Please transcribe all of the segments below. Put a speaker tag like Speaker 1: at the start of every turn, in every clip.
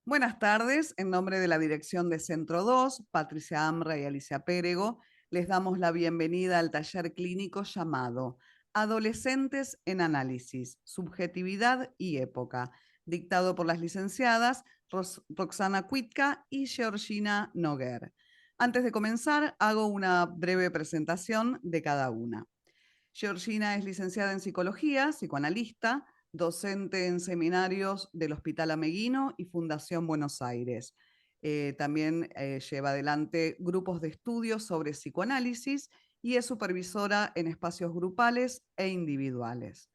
Speaker 1: Buenas tardes, en nombre de la dirección de Centro 2, Patricia Amra y Alicia Pérego, les damos la bienvenida al taller clínico llamado Adolescentes en Análisis, Subjetividad y Época, dictado por las licenciadas Roxana Cuitca y Georgina Noguer. Antes de comenzar, hago una breve presentación de cada una. Georgina es licenciada en psicología, psicoanalista, docente en seminarios del Hospital Ameguino y Fundación Buenos Aires. También lleva adelante grupos de estudios sobre psicoanálisis y es supervisora en espacios grupales e individuales.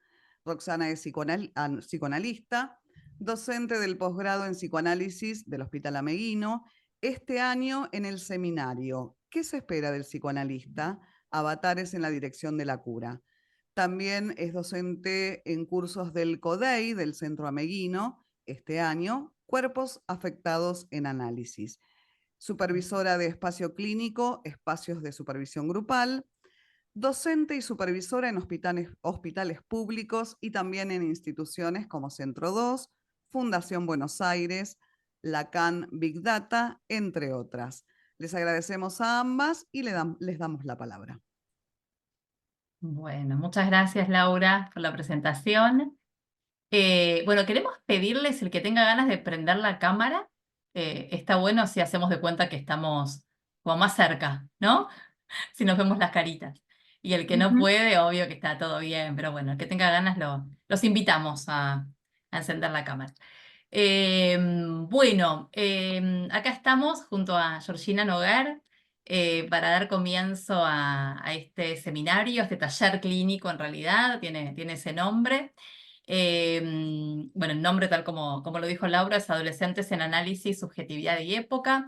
Speaker 1: Roxana es psicoanalista, docente del posgrado en psicoanálisis del Hospital Ameguino, este año en el seminario ¿Qué se espera del psicoanalista? Avatares en la dirección de la cura. También es docente en cursos del CODEI, del Centro Ameguino, este año, Cuerpos afectados en análisis. Supervisora de espacio clínico, espacios de supervisión grupal, docente y supervisora en hospitales públicos y también en instituciones como Centro 2, Fundación Buenos Aires, Lacan Big Data, entre otras. Les agradecemos a ambas y les damos la palabra.
Speaker 2: Bueno, muchas gracias Laura por la presentación. Bueno, queremos pedirles el que tenga ganas de prender la cámara. Está bueno si hacemos de cuenta que estamos como más cerca, ¿no? Si nos vemos las caritas. Y el que no puede, obvio que está todo bien, pero bueno, el que tenga ganas los invitamos a encender la cámara. Bueno, acá estamos junto a Georgina Noguer para dar comienzo a este seminario, a este taller clínico en realidad, tiene ese nombre. Bueno, el nombre tal como lo dijo Laura es Adolescentes en Análisis, Subjetividad y Época.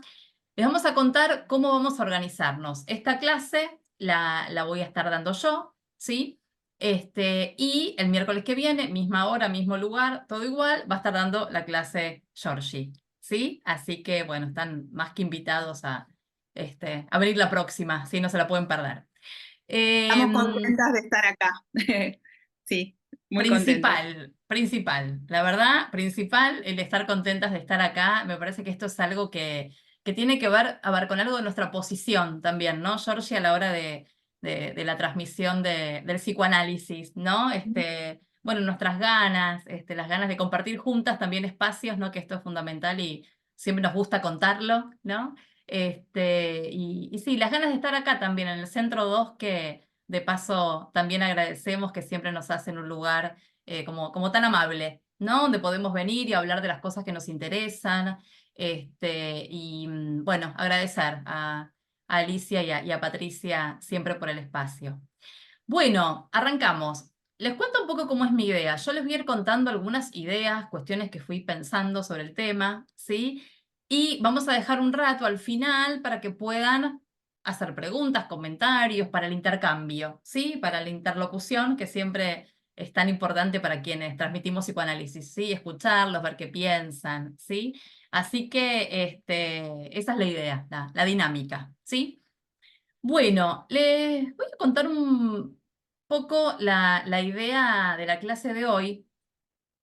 Speaker 2: Les vamos a contar cómo vamos a organizarnos. Esta clase la voy a estar dando yo, ¿sí? Y el miércoles que viene, misma hora, mismo lugar, todo igual, va a estar dando la clase Georgie, ¿sí? Así que, bueno, están más que invitados a venir la próxima, ¿sí? No se la pueden perder.
Speaker 3: Estamos
Speaker 2: Em,
Speaker 3: contentas de estar acá. Sí, muy contentas.
Speaker 2: Principal, la verdad, principal, el estar contentas de estar acá. Me parece que esto es algo que tiene que ver, a ver, con algo de nuestra posición también, ¿no, Georgie, a la hora de la transmisión del psicoanálisis, ¿no? Bueno, nuestras ganas, las ganas de compartir juntas también espacios, ¿no? Que esto es fundamental y siempre nos gusta contarlo, ¿no? Y sí, las ganas de estar acá también en el Centro 2 que de paso, también agradecemos que siempre nos hacen un lugar como tan amable, ¿no? Donde podemos venir y hablar de las cosas que nos interesan. Bueno, agradecer a Alicia y a Patricia siempre por el espacio. Bueno, arrancamos. Les cuento un poco cómo es mi idea. Yo les voy a ir contando algunas ideas, cuestiones que fui pensando sobre el tema, ¿sí? Y vamos a dejar un rato al final para que puedan hacer preguntas, comentarios, para el intercambio, ¿sí? Para la interlocución, que siempre es tan importante para quienes transmitimos psicoanálisis, ¿sí? Escucharlos, ver qué piensan, ¿sí? Así que esa es la idea, la dinámica, ¿sí? Bueno, les voy a contar un poco la idea de la clase de hoy,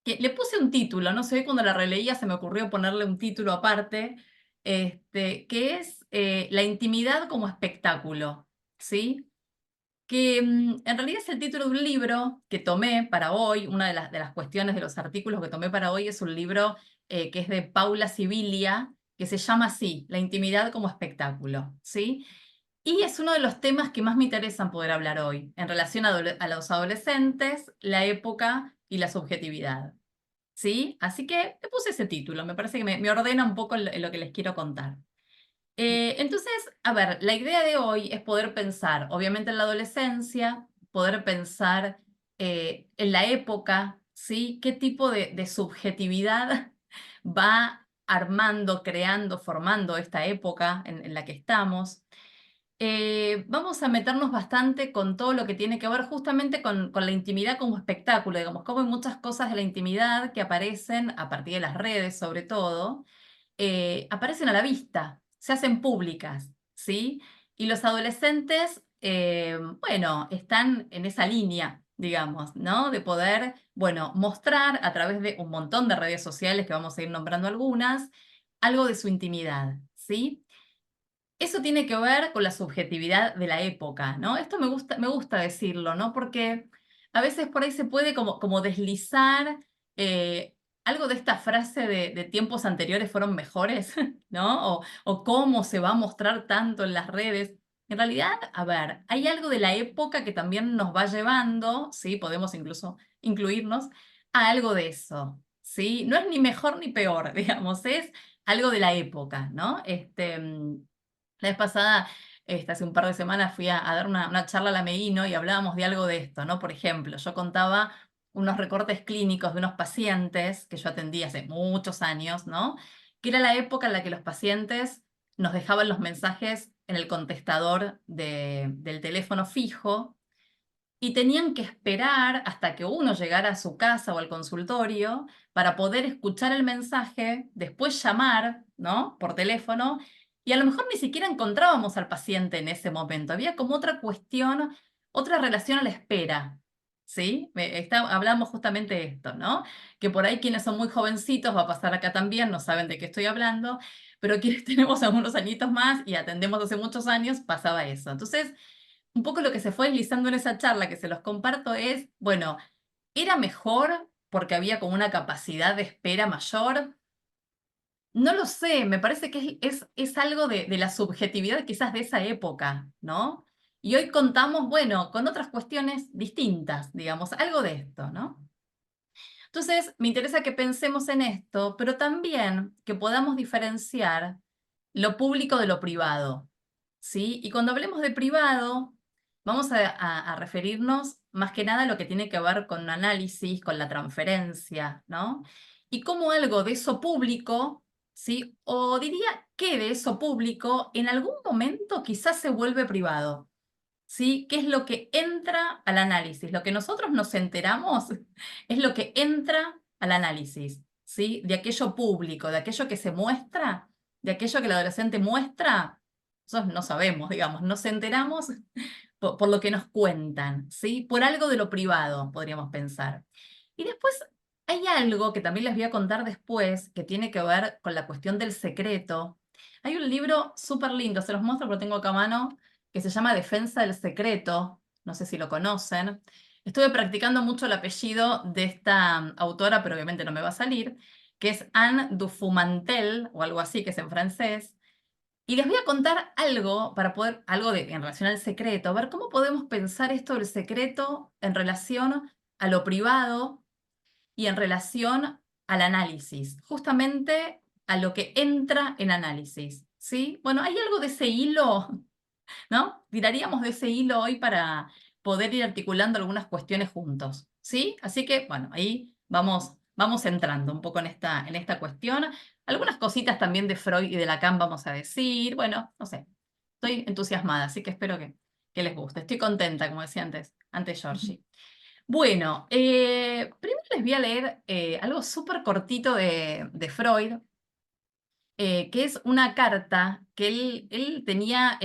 Speaker 2: que le puse un título, no sé, cuando la releía se me ocurrió ponerle un título aparte, que es La intimidad como espectáculo, ¿sí? Que en realidad es el título de un libro que tomé para hoy, una de las cuestiones de los artículos que tomé para hoy es un libro que es de Paula Sibilia, que se llama así, La intimidad como espectáculo, ¿sí? Y es uno de los temas que más me interesan poder hablar hoy, en relación a los adolescentes, la época y la subjetividad. ¿Sí? Así que te puse ese título, me parece que me ordena un poco en lo que les quiero contar. Entonces, a ver, la idea de hoy es poder pensar, obviamente en la adolescencia, poder pensar en la época, ¿sí? ¿Qué tipo de subjetividad va armando, creando, formando esta época en la que estamos? Vamos a meternos bastante con todo lo que tiene que ver justamente con la intimidad como espectáculo, digamos, como hay muchas cosas de la intimidad que aparecen a partir de las redes, sobre todo, aparecen a la vista, se hacen públicas, ¿sí? Y los adolescentes, bueno, están en esa línea, digamos, ¿no? De poder, bueno, mostrar a través de un montón de redes sociales, que vamos a ir nombrando algunas, algo de su intimidad, ¿sí? Eso tiene que ver con la subjetividad de la época, ¿no? Esto me gusta decirlo, ¿no? Porque a veces por ahí se puede como deslizar eh, algo de esta frase de tiempos anteriores fueron mejores, ¿no? O cómo se va a mostrar tanto en las redes. En realidad, a ver, hay algo de la época que también nos va llevando, ¿sí? Podemos incluso incluirnos a algo de eso, ¿sí? No es ni mejor ni peor, digamos, es algo de la época, ¿no? La vez pasada, hace un par de semanas, fui a dar una charla a la Meguino y hablábamos de algo de esto, ¿no? Por ejemplo, yo contaba unos recortes clínicos de unos pacientes que yo atendí hace muchos años, ¿no? Que era la época en la que los pacientes nos dejaban los mensajes en el contestador del teléfono fijo y tenían que esperar hasta que uno llegara a su casa o al consultorio para poder escuchar el mensaje, después llamar, ¿no? Por teléfono, y a lo mejor ni siquiera encontrábamos al paciente en ese momento. Había como otra cuestión, otra relación a la espera, ¿sí? Hablamos justamente de esto, ¿no? Que por ahí quienes son muy jovencitos, va a pasar acá también, no saben de qué estoy hablando, pero quienes tenemos algunos añitos más y atendemos hace muchos años, pasaba eso. Entonces, un poco lo que se fue deslizando en esa charla que se los comparto es, bueno, ¿era mejor porque había como una capacidad de espera mayor? No lo sé, me parece que es algo de la subjetividad quizás de esa época, ¿no? Y hoy contamos, bueno, con otras cuestiones distintas, digamos, algo de esto, ¿no? Entonces, me interesa que pensemos en esto, pero también que podamos diferenciar lo público de lo privado, ¿sí? Y cuando hablemos de privado, vamos a referirnos más que nada a lo que tiene que ver con un análisis, con la transferencia, ¿no? Y cómo algo de eso público, ¿sí? O diría que de eso público en algún momento quizás se vuelve privado. ¿Sí? ¿Qué es lo que entra al análisis? Lo que nosotros nos enteramos es lo que entra al análisis, ¿sí? De aquello público, de aquello que se muestra, de aquello que el adolescente muestra, nosotros no sabemos, digamos, nos enteramos por lo que nos cuentan, ¿sí? Por algo de lo privado, podríamos pensar. Y después hay algo que también les voy a contar después, que tiene que ver con la cuestión del secreto. Hay un libro súper lindo, se los muestro porque lo tengo acá a mano, que se llama Defensa del Secreto, no sé si lo conocen. Estuve practicando mucho el apellido de esta autora, pero obviamente no me va a salir, que es Anne Dufumantel, o algo así, que es en francés. Y les voy a contar algo para poder, en relación al secreto, ver cómo podemos pensar esto del secreto en relación a lo privado y en relación al análisis, justamente a lo que entra en análisis, ¿sí? Bueno, hay algo de ese hilo, ¿no? Tiraríamos de ese hilo hoy para poder ir articulando algunas cuestiones juntos, ¿sí? Así que, bueno, ahí vamos entrando un poco en esta cuestión. Algunas cositas también de Freud y de Lacan vamos a decir. Bueno, no sé, estoy entusiasmada, así que espero que les guste. Estoy contenta, como decía antes Georgie. Bueno, primero les voy a leer algo súper cortito de Freud, que es una carta que él tenía,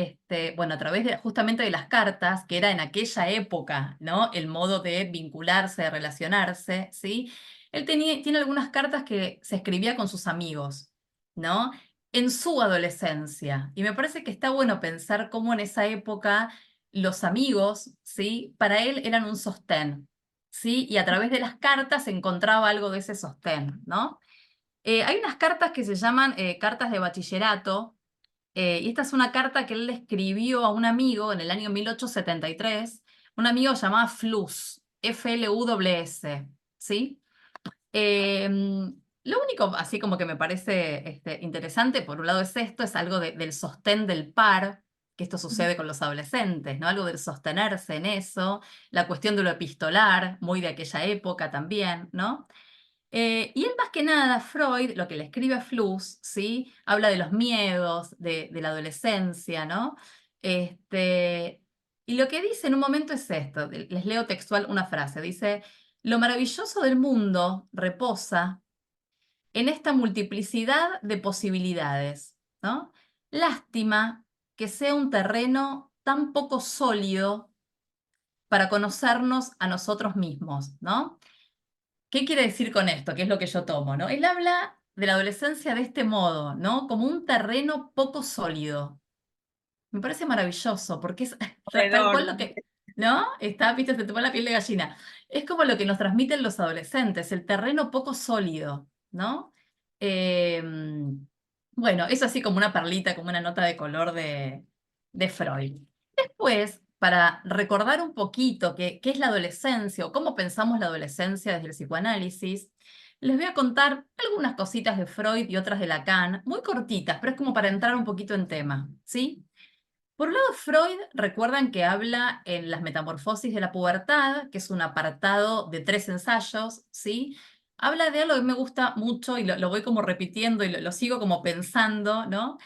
Speaker 2: bueno, a través justamente de las cartas, que era en aquella época, ¿no? El modo de vincularse, de relacionarse, ¿sí? Él tiene algunas cartas que se escribía con sus amigos, ¿no? En su adolescencia. Y me parece que está bueno pensar cómo en esa época los amigos, ¿sí? Para él eran un sostén, ¿sí? Y a través de las cartas encontraba algo de ese sostén, ¿no? Hay unas cartas que se llaman cartas de bachillerato, y esta es una carta que él le escribió a un amigo en el año 1873, un amigo llamado Flus, F-L-U-S, ¿sí? Lo único, así como que me parece interesante, por un lado es esto, es algo del sostén del par, que esto sucede con los adolescentes, ¿no? Algo del sostenerse en eso, la cuestión de lo epistolar, muy de aquella época también, ¿no? Y él más que nada, Freud, lo que le escribe a Fluss, ¿sí? Habla de los miedos, de la adolescencia, ¿no? Y lo que dice en un momento es esto, les leo textual una frase, dice, lo maravilloso del mundo reposa en esta multiplicidad de posibilidades, ¿no? Lástima que sea un terreno tan poco sólido para conocernos a nosotros mismos, ¿no? ¿Qué quiere decir con esto? ¿Qué es lo que yo tomo, ¿no? Él habla de la adolescencia de este modo, ¿no? Como un terreno poco sólido. Me parece maravilloso, porque es tal cual lo que, ¿no? Está, viste, se te pone la piel de gallina. Es como lo que nos transmiten los adolescentes, el terreno poco sólido, ¿no? Bueno, eso así como una perlita, como una nota de color de Freud. Después, para recordar un poquito qué es la adolescencia o cómo pensamos la adolescencia desde el psicoanálisis, les voy a contar algunas cositas de Freud y otras de Lacan, muy cortitas, pero es como para entrar un poquito en tema, ¿sí? Por un lado, Freud, recuerdan que habla en Las Metamorfosis de la Pubertad, que es un apartado de 3 ensayos, ¿sí? Habla de algo que me gusta mucho y lo voy como repitiendo y lo sigo como pensando, ¿no?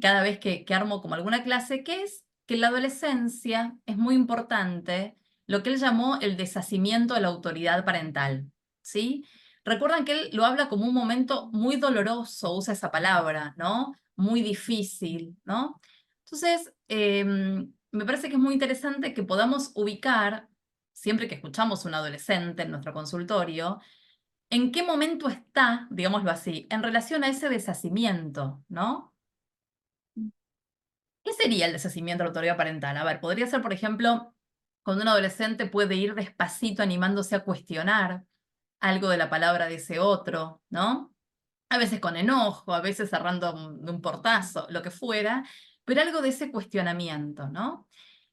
Speaker 2: Cada vez que armo como alguna clase, que es que en la adolescencia es muy importante lo que él llamó el deshacimiento de la autoridad parental, ¿sí? Recuerdan que él lo habla como un momento muy doloroso, usa esa palabra, ¿no? Muy difícil, ¿no? Entonces, me parece que es muy interesante que podamos ubicar, siempre que escuchamos a un adolescente en nuestro consultorio, en qué momento está, digámoslo así, en relación a ese deshacimiento, ¿no? ¿Qué sería el deshacimiento de la autoridad parental? A ver, podría ser, por ejemplo, cuando un adolescente puede ir despacito animándose a cuestionar algo de la palabra de ese otro, ¿no? A veces con enojo, a veces cerrando de un portazo, lo que fuera, pero algo de ese cuestionamiento, ¿no?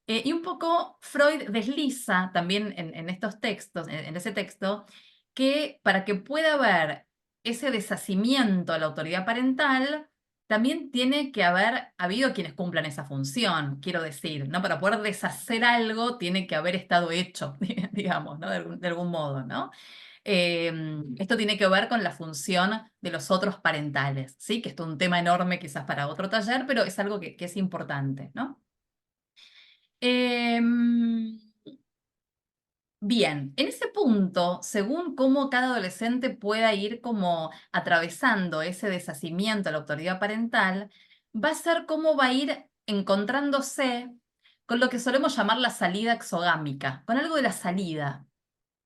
Speaker 2: Y un poco Freud desliza también en estos textos, en ese texto, que para que pueda haber ese deshacimiento a la autoridad parental, también tiene que haber habido quienes cumplan esa función, quiero decir, ¿no? Para poder deshacer algo tiene que haber estado hecho, digamos, ¿no? De algún modo, ¿no? Esto tiene que ver con la función de los otros parentales, ¿sí? Que esto es un tema enorme quizás para otro taller, pero es algo que es importante, ¿no? Bien, en ese punto, según cómo cada adolescente pueda ir como atravesando ese deshacimiento de la autoridad parental, va a ser cómo va a ir encontrándose con lo que solemos llamar la salida exogámica, con algo de la salida,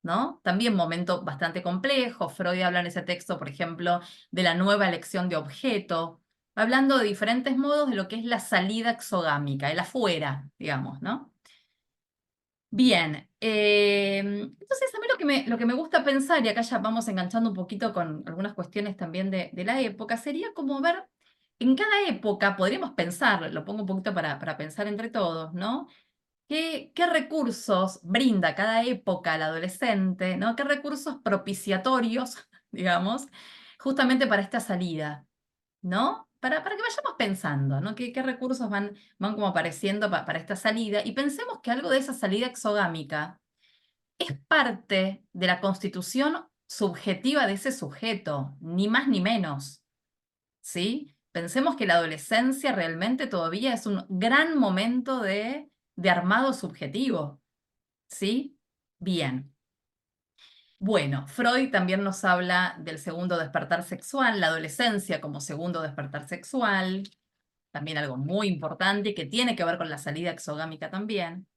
Speaker 2: ¿no? También momento bastante complejo. Freud habla en ese texto, por ejemplo, de la nueva elección de objeto, hablando de diferentes modos de lo que es la salida exogámica, el afuera, digamos, ¿no? Bien, entonces a mí lo que me gusta pensar, y acá ya vamos enganchando un poquito con algunas cuestiones también de la época, sería como ver, en cada época, podríamos pensar, lo pongo un poquito para pensar entre todos, ¿no? ¿Qué recursos brinda cada época al adolescente, ¿no? ¿Qué recursos propiciatorios, digamos, justamente para esta salida, ¿no? Para que vayamos pensando, ¿no? ¿Qué recursos van como apareciendo para esta salida? Y pensemos que algo de esa salida exogámica es parte de la constitución subjetiva de ese sujeto, ni más ni menos, ¿sí? Pensemos que la adolescencia realmente todavía es un gran momento de armado subjetivo, ¿sí? Bien. Bueno, Freud también nos habla del segundo despertar sexual, la adolescencia como segundo despertar sexual, también algo muy importante que tiene que ver con la salida exogámica también.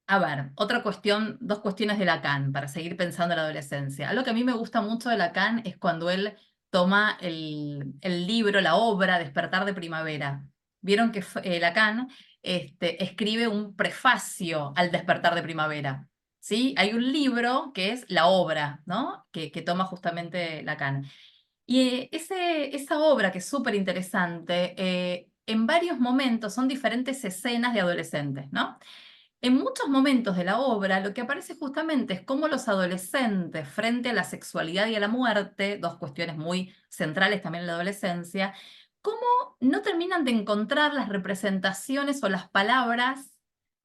Speaker 2: A ver, otra cuestión, dos cuestiones de Lacan para seguir pensando en la adolescencia. Algo que a mí me gusta mucho de Lacan es cuando él toma el libro, la obra Despertar de Primavera. Vieron que Lacan escribe un prefacio al Despertar de Primavera. ¿Sí? Hay un libro que es la obra, ¿no? Que toma justamente Lacan. Y esa obra, que es súper interesante, en varios momentos son diferentes escenas de adolescentes, ¿no? En muchos momentos de la obra, lo que aparece justamente es cómo los adolescentes, frente a la sexualidad y a la muerte, dos cuestiones muy centrales también en la adolescencia, cómo no terminan de encontrar las representaciones o las palabras,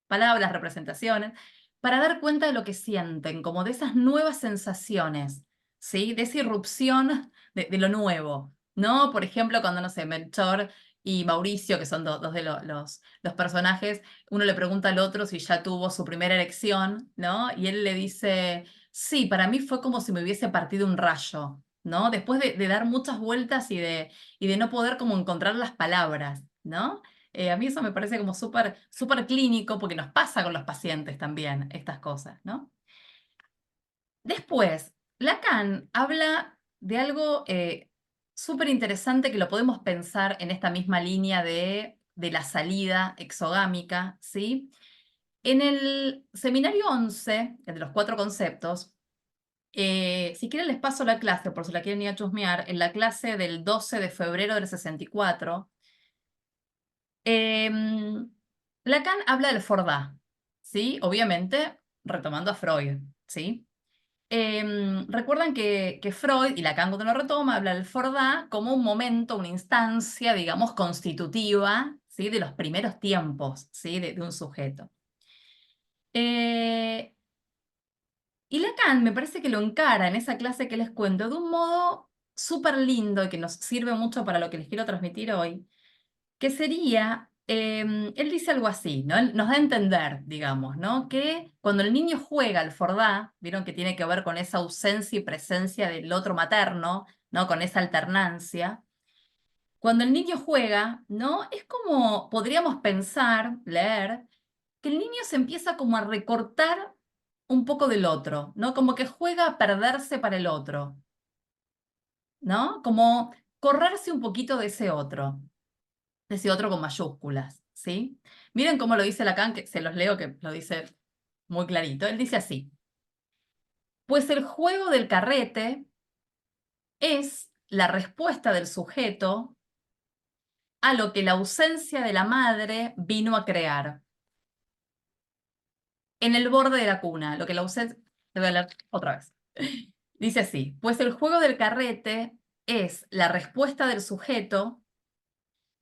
Speaker 2: representaciones, para dar cuenta de lo que sienten, como de esas nuevas sensaciones, ¿sí? De esa irrupción de lo nuevo, ¿no? Por ejemplo, cuando, no sé, Melchor y Mauricio, que son dos de los personajes, uno le pregunta al otro si ya tuvo su primera erección, ¿no? Y él le dice, sí, para mí fue como si me hubiese partido un rayo, ¿no? Después de dar muchas vueltas y de no poder como encontrar las palabras, ¿no? A mí eso me parece como súper clínico porque nos pasa con los pacientes también estas cosas, ¿no? Después, Lacan habla de algo súper interesante que lo podemos pensar en esta misma línea de la salida exogámica, ¿sí? En el seminario 11, el de los 4 conceptos, si quieren les paso la clase, por si la quieren ir a chusmear, en la clase del 12 de febrero del 64, Lacan habla del Fordá, ¿sí? Obviamente retomando a Freud, ¿sí? Recuerdan que Freud, y Lacan cuando lo retoma, habla del Fordá como un momento, una instancia, digamos, constitutiva, ¿sí? De los primeros tiempos, ¿sí? de un sujeto. Y Lacan me parece que lo encara en esa clase que les cuento de un modo súper lindo y que nos sirve mucho para lo que les quiero transmitir hoy, que sería, él dice algo así, ¿no? Él nos da a entender, digamos, ¿no? Que cuando el niño juega al Fordá, vieron que tiene que ver con esa ausencia y presencia del otro materno, ¿no? Con esa alternancia. Cuando el niño juega, ¿no? Es como, podríamos pensar, leer, que el niño se empieza como a recortar un poco del otro, ¿no? Como que juega a perderse para el otro, ¿no? Como correrse un poquito de ese otro con mayúsculas, ¿sí? Miren cómo lo dice Lacan, que se los leo, que lo dice muy clarito. Él dice así: pues el juego del carrete es la respuesta del sujeto a lo que la ausencia de la madre vino a crear. En el borde de la cuna, lo que la ausencia... Te voy a leer otra vez. Dice así: pues el juego del carrete es la respuesta del sujeto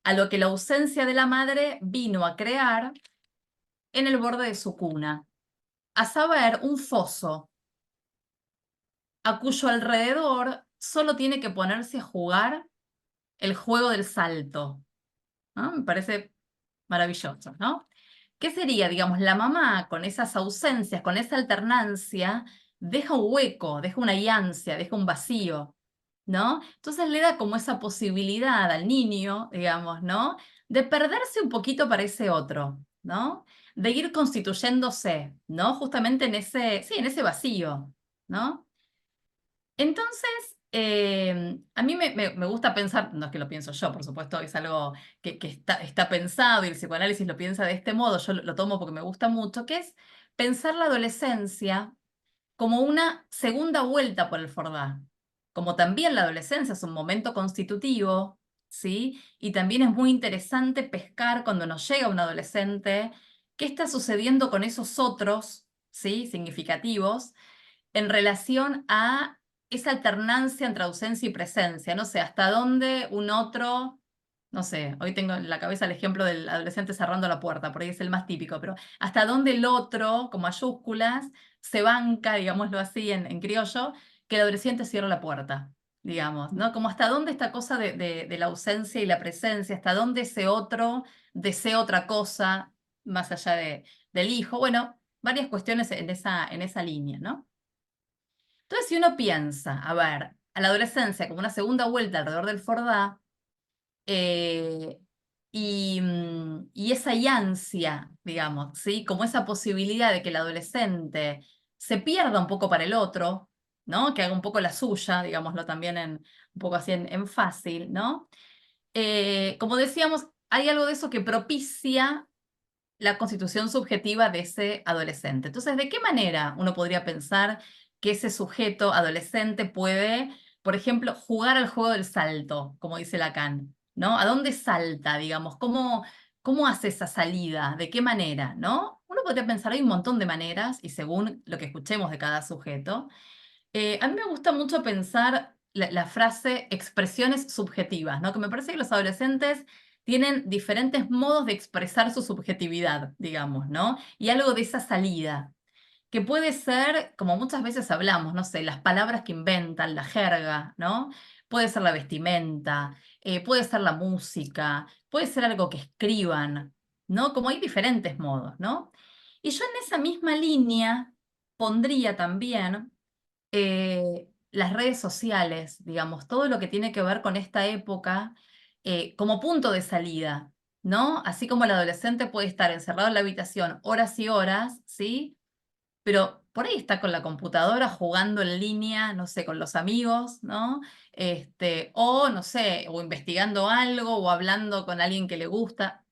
Speaker 2: a lo que la ausencia de la madre vino a crear en el borde de su cuna, a saber, un foso, a cuyo alrededor solo tiene que ponerse a jugar el juego del salto, ¿no? Me parece maravilloso, ¿no? ¿Qué sería, digamos, la mamá con esas ausencias, con esa alternancia, deja un hueco, deja una yancia, deja un vacío, ¿no? Entonces le da como esa posibilidad al niño, digamos, ¿no? De perderse un poquito para ese otro, ¿no? De ir constituyéndose, ¿no? Justamente en ese vacío, ¿no? Entonces, a mí me gusta pensar, no es que lo pienso yo, por supuesto, es algo que está pensado y el psicoanálisis lo piensa de este modo, yo lo tomo porque me gusta mucho, que es pensar la adolescencia como una segunda vuelta por el Fordá. Como también la adolescencia es un momento constitutivo, ¿sí? Y también es muy interesante pescar cuando nos llega un adolescente, qué está sucediendo con esos otros, ¿sí? Significativos, en relación a esa alternancia entre ausencia y presencia. No sé, hasta dónde un otro, no sé, hoy tengo en la cabeza el ejemplo del adolescente cerrando la puerta, por ahí es el más típico, pero hasta dónde el otro, con mayúsculas, se banca, digámoslo así en criollo, que el adolescente cierra la puerta, digamos, ¿no? Como hasta dónde esta cosa de la ausencia y la presencia, hasta dónde ese otro desea otra cosa más allá del hijo. Bueno, varias cuestiones en esa línea, ¿no? Entonces, si uno piensa, a ver, a la adolescencia como una segunda vuelta alrededor del Fordá, y esa ansia, digamos, ¿sí? Como esa posibilidad de que el adolescente se pierda un poco para el otro, ¿no? Que haga un poco la suya, digámoslo también un poco así en fácil, ¿no? Como decíamos, hay algo de eso que propicia la constitución subjetiva de ese adolescente. Entonces, ¿de qué manera uno podría pensar que ese sujeto adolescente puede, por ejemplo, jugar al juego del salto, como dice Lacan, ¿no? ¿A dónde salta, digamos? ¿Cómo hace esa salida? ¿De qué manera, no? Uno podría pensar, hay un montón de maneras, y según lo que escuchemos de cada sujeto. A mí me gusta mucho pensar la frase expresiones subjetivas, ¿no? Que me parece que los adolescentes tienen diferentes modos de expresar su subjetividad, digamos, ¿no? Y algo de esa salida, que puede ser, como muchas veces hablamos, no sé, las palabras que inventan, la jerga, ¿no? Puede ser la vestimenta, puede ser la música, puede ser algo que escriban, ¿no? Como hay diferentes modos, ¿no? Y yo en esa misma línea pondría también las redes sociales, digamos, todo lo que tiene que ver con esta época como punto de salida, ¿no? Así como el adolescente puede estar encerrado en la habitación horas y horas, ¿sí? Pero por ahí está con la computadora jugando en línea, no sé, con los amigos, ¿no? O no sé, o investigando algo, o hablando con alguien que le gusta,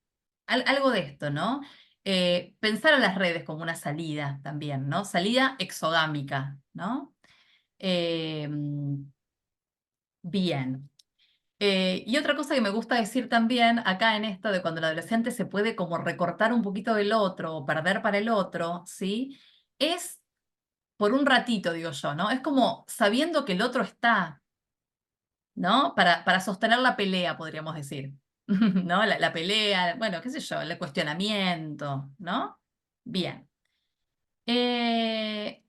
Speaker 2: algo de esto, ¿no? Pensar a las redes como una salida también, ¿no? Salida exogámica, ¿no? Eh, Bien. Y otra cosa que me gusta decir también acá en esto de cuando el adolescente se puede como recortar un poquito del otro o perder para el otro, ¿sí? Es por un ratito, digo yo, ¿no? Es como sabiendo que el otro está, ¿no? Para sostener la pelea, podríamos decir, ¿no? La pelea, bueno, qué sé yo, el cuestionamiento, ¿no? Bien.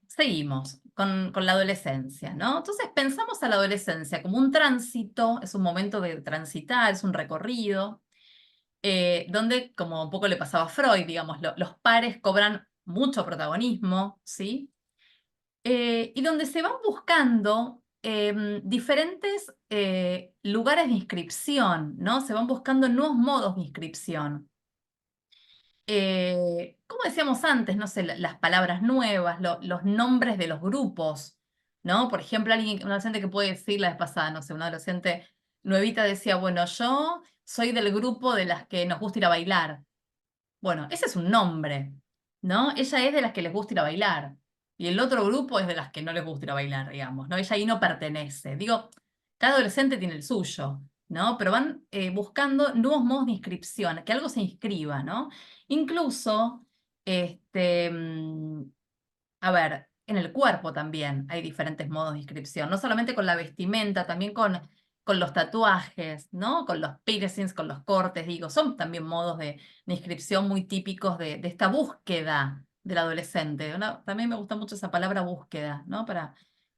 Speaker 2: Seguimos con la adolescencia, ¿no? Entonces pensamos a la adolescencia como un tránsito, es un momento de transitar, es un recorrido, donde, como un poco le pasaba a Freud, digamos, los pares cobran mucho protagonismo, ¿sí? Y donde se van buscando diferentes lugares de inscripción, ¿no? Se van buscando nuevos modos de inscripción. Como decíamos antes, no sé, las palabras nuevas, los nombres de los grupos, ¿no? Por ejemplo, un adolescente que puede decir la vez pasada, no sé, una adolescente nuevita decía, bueno, yo soy del grupo de las que nos gusta ir a bailar. Bueno, ese es un nombre, ¿no? Ella es de las que les gusta ir a bailar. Y el otro grupo es de las que no les gusta ir a bailar, digamos, ¿no? Ella ahí no pertenece. Digo, cada adolescente tiene el suyo, ¿no? Pero van buscando nuevos modos de inscripción, que algo se inscriba, ¿no? Incluso, a ver, en el cuerpo también hay diferentes modos de inscripción, no solamente con la vestimenta, también con los tatuajes, ¿no? Con los piercings, con los cortes, digo, son también modos de inscripción muy típicos de esta búsqueda del adolescente, ¿no? También me gusta mucho esa palabra búsqueda, ¿no? Para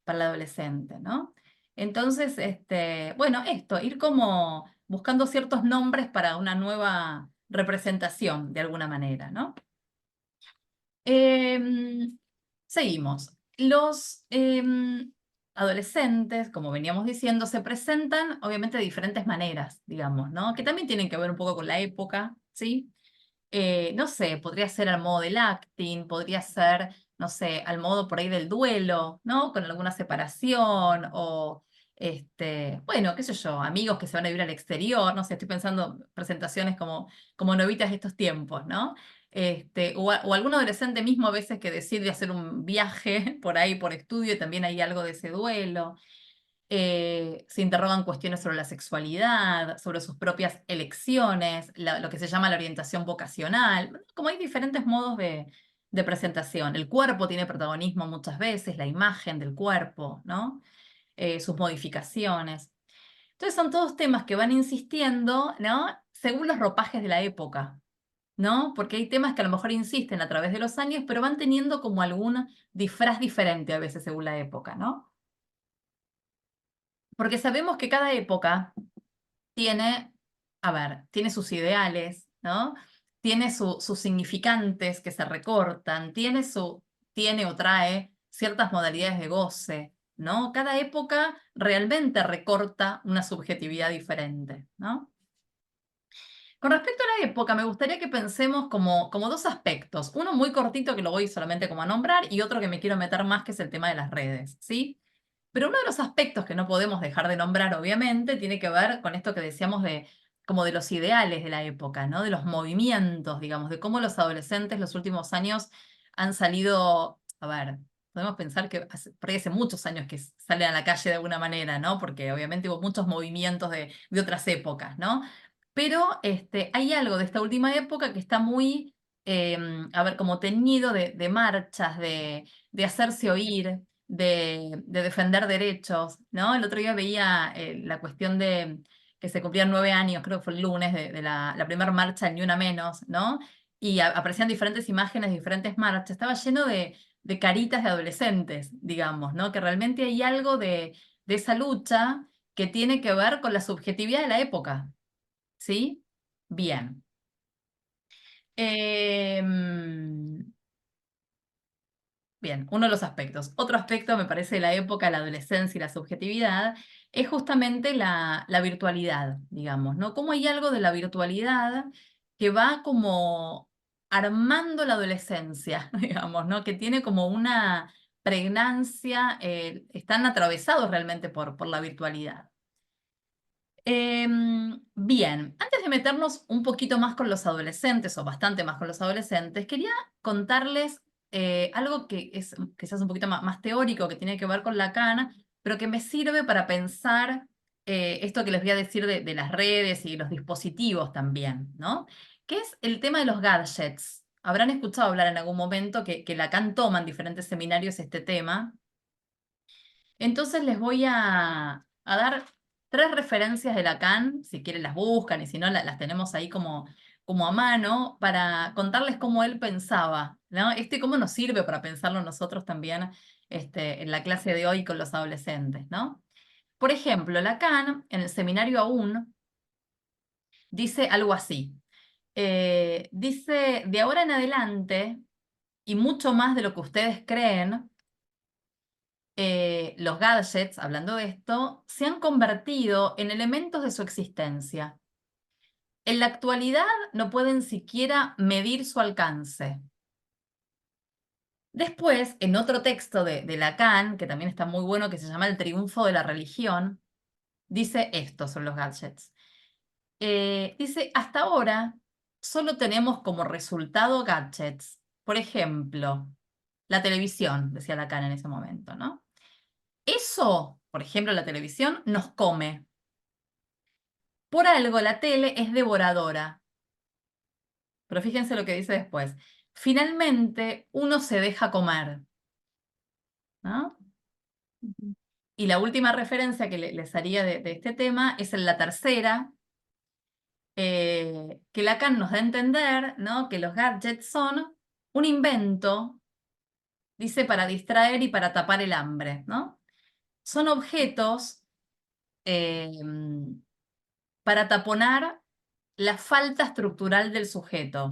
Speaker 2: el adolescente, ¿no? Entonces, bueno, esto, ir como buscando ciertos nombres para una nueva representación, de alguna manera, ¿no? Seguimos. Los adolescentes, como veníamos diciendo, se presentan obviamente de diferentes maneras, digamos, ¿no? Que también tienen que ver un poco con la época, ¿sí? No sé, podría ser al modo del acting, podría ser, no sé, al modo por ahí del duelo, ¿no? Con alguna separación o, bueno, qué sé yo, amigos que se van a vivir al exterior, no sé, estoy pensando presentaciones como novitas de estos tiempos, ¿no? O algún adolescente mismo a veces que decide hacer un viaje por ahí por estudio y también hay algo de ese duelo. Se interrogan cuestiones sobre la sexualidad, sobre sus propias elecciones, lo que se llama la orientación vocacional. Como hay diferentes modos de presentación. El cuerpo tiene protagonismo muchas veces, la imagen del cuerpo, ¿no? Sus modificaciones. Entonces son todos temas que van insistiendo, ¿no? Según los ropajes de la época, ¿no? Porque hay temas que a lo mejor insisten a través de los años, pero van teniendo como algún disfraz diferente a veces según la época, ¿no? Porque sabemos que cada época tiene, a ver, tiene sus ideales, ¿no? Tiene sus significantes que se recortan, tiene o trae ciertas modalidades de goce, ¿no? Cada época realmente recorta una subjetividad diferente, ¿no? Con respecto a la época, me gustaría que pensemos como dos aspectos. Uno muy cortito que lo voy solamente como a nombrar y otro que me quiero meter más, que es el tema de las redes, ¿sí? Pero uno de los aspectos que no podemos dejar de nombrar, obviamente, tiene que ver con esto que decíamos como de los ideales de la época, ¿no? De los movimientos, digamos, de cómo los adolescentes los últimos años han salido, a ver, podemos pensar que por ahí hace muchos años que salen a la calle de alguna manera, ¿no? Porque obviamente hubo muchos movimientos de otras épocas, ¿no? Pero hay algo de esta última época que está muy, a ver, como teñido de marchas, de hacerse oír, de defender derechos, ¿no? El otro día veía la cuestión de que se cumplían 9 años, creo que fue el lunes, de la primera marcha, Ni Una Menos, ¿no? Y aparecían diferentes imágenes de diferentes marchas. Estaba lleno de caritas de adolescentes, digamos, ¿no? Que realmente hay algo de esa lucha que tiene que ver con la subjetividad de la época, ¿sí? Bien. Em, Bien, uno de los aspectos. Otro aspecto, me parece, de la época, la adolescencia y la subjetividad, es justamente la virtualidad, digamos, ¿no? Cómo hay algo de la virtualidad que va como armando la adolescencia, digamos, ¿no? Que tiene como una pregnancia, están atravesados realmente por la virtualidad. Bien, antes de meternos un poquito más con los adolescentes, o bastante más con los adolescentes, quería contarles algo que es quizás un poquito más teórico, que tiene que ver con Lacan, pero que me sirve para pensar esto que les voy a decir de las redes y los dispositivos también, ¿no? Que es el tema de los gadgets. Habrán escuchado hablar en algún momento que Lacan toma en diferentes seminarios este tema. Entonces les voy a dar 3 referencias de Lacan, si quieren las buscan y si no las tenemos ahí como a mano, para contarles cómo él pensaba, ¿no? Y cómo nos sirve para pensarlo nosotros también en la clase de hoy con los adolescentes, ¿no? Por ejemplo, Lacan, en el seminario aún, dice algo así. Dice, de ahora en adelante, y mucho más de lo que ustedes creen, los gadgets, hablando de esto, se han convertido en elementos de su existencia. En la actualidad no pueden siquiera medir su alcance. Después, en otro texto de Lacan, que también está muy bueno, que se llama El triunfo de la religión, dice esto sobre los gadgets. Dice, hasta ahora solo tenemos como resultado gadgets. Por ejemplo, la televisión, decía Lacan en ese momento, ¿no? Eso, por ejemplo, la televisión, nos come. Por algo la tele es devoradora. Pero fíjense lo que dice después. Finalmente, uno se deja comer, ¿no? Y la última referencia que les haría de este tema es en la tercera, que Lacan nos da a entender, ¿no? Que los gadgets son un invento, dice, para distraer y para tapar el hambre, ¿no? Son objetos eh, para taponar la falta estructural del sujeto.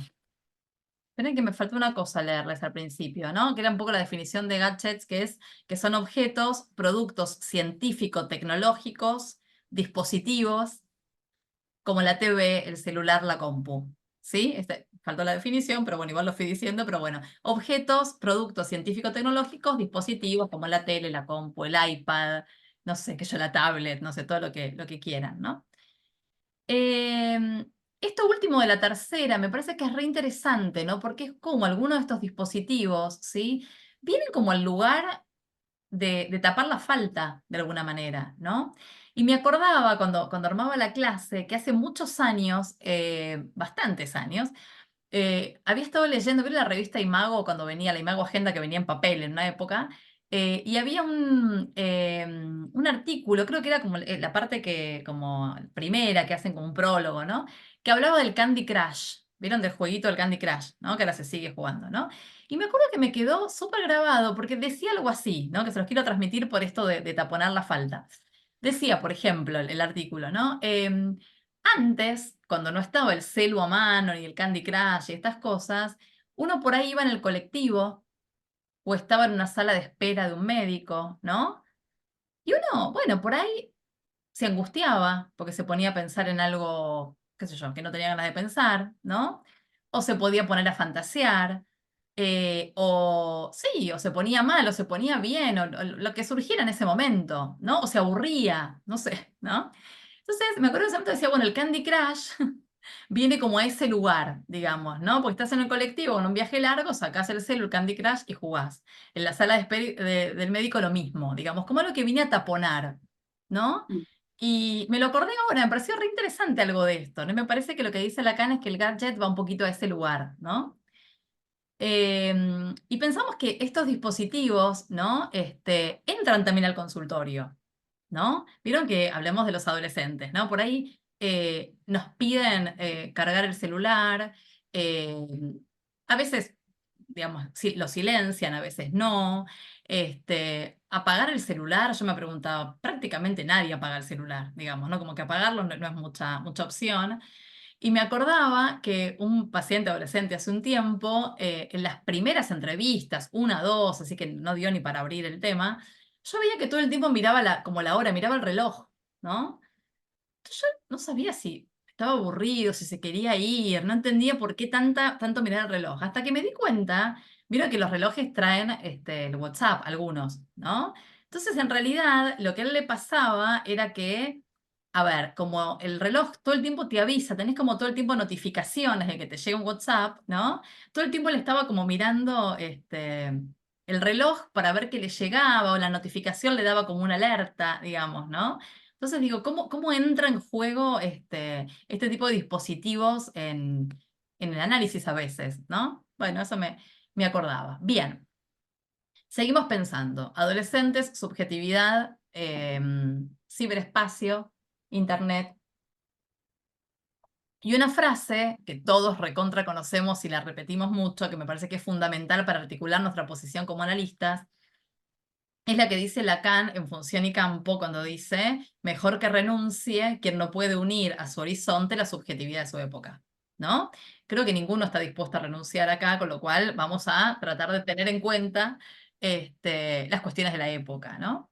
Speaker 2: Esperen que me faltó una cosa leerles al principio, ¿no? Que era un poco la definición de gadgets, que son objetos, productos científico-tecnológicos, dispositivos, como la TV, el celular, la compu. ¿Sí? Faltó la definición, pero bueno, igual lo fui diciendo, pero bueno. Objetos, productos científico-tecnológicos, dispositivos como la tele, la compu, el iPad, no sé, qué yo, la tablet, no sé, todo lo que quieran, ¿no? Esto último de la tercera me parece que es re interesante, ¿no? Porque es como algunos de estos dispositivos, ¿sí? Vienen como al lugar de tapar la falta, de alguna manera, ¿no? Y me acordaba cuando armaba la clase que hace muchos años, bastantes años, había estado leyendo, ¿vieron la revista Imago cuando venía, la Imago Agenda que venía en papel en una época? Y había un artículo, creo que era como la parte como primera, que hacen como un prólogo, ¿no? Que hablaba del Candy Crush, ¿vieron? Del jueguito del Candy Crush, ¿no? Que ahora se sigue jugando, ¿no? Y me acuerdo que me quedó súper grabado porque decía algo así, ¿no? Que se los quiero transmitir por esto de taponar la falta. Decía, por ejemplo, el artículo, ¿no? Antes, cuando no estaba el celu a mano ni el Candy Crush y estas cosas, uno por ahí iba en el colectivo o estaba en una sala de espera de un médico, ¿no? Y uno, bueno, por ahí se angustiaba porque se ponía a pensar en algo, qué sé yo, que no tenía ganas de pensar, ¿no? O se podía poner a fantasear, o sí, o se ponía mal, o se ponía bien, o lo que surgiera en ese momento, ¿no? O se aburría, no sé, ¿no? Entonces, me acuerdo que en ese momento decía, bueno, el Candy Crush viene como a ese lugar, digamos, ¿no? Porque estás en el colectivo, en un viaje largo, sacás el celu, el Candy Crush y jugás. En la sala del médico lo mismo, digamos, como algo que viene a taponar, ¿no?
Speaker 3: Mm.
Speaker 2: Y me lo acordé ahora, me pareció re interesante algo de esto, ¿no? Me parece que lo que dice Lacan es que el gadget va un poquito a ese lugar, ¿no? Y pensamos que estos dispositivos, ¿no? Entran también al consultorio, ¿no? Vieron que hablemos de los adolescentes, ¿no? Por ahí nos piden cargar el celular, eh, a veces, digamos, lo silencian, a veces no. Apagar el celular, yo me preguntaba, prácticamente nadie apaga el celular, digamos, ¿no? Como que apagarlo no es mucha opción. Y me acordaba que un paciente adolescente hace un tiempo, en las primeras entrevistas, una, dos, así que no dio ni para abrir el tema, yo veía que todo el tiempo miraba como la hora, miraba el reloj, ¿no? Entonces yo no sabía si estaba aburrido, si se quería ir, no entendía por qué tanto mirar el reloj. Hasta que me di cuenta, vieron que los relojes traen el WhatsApp, algunos, ¿no? Entonces, en realidad, lo que a él le pasaba era que, a ver, como el reloj todo el tiempo te avisa, tenés como todo el tiempo notificaciones de que te llega un WhatsApp, ¿no? Todo el tiempo le estaba como mirando el reloj para ver qué le llegaba, o la notificación le daba como una alerta, digamos, ¿no? Entonces digo, ¿cómo entra en juego este tipo de dispositivos en el análisis a veces, ¿no? Bueno, eso me acordaba. Bien, seguimos pensando. Adolescentes, subjetividad, ciberespacio, internet. Y una frase que todos recontra conocemos y la repetimos mucho, que me parece que es fundamental para articular nuestra posición como analistas, es la que dice Lacan en Función y Campo cuando dice, mejor que renuncie quien no puede unir a su horizonte la subjetividad de su época, ¿no? Creo que ninguno está dispuesto a renunciar acá, con lo cual vamos a tratar de tener en cuenta las cuestiones de la época, ¿no?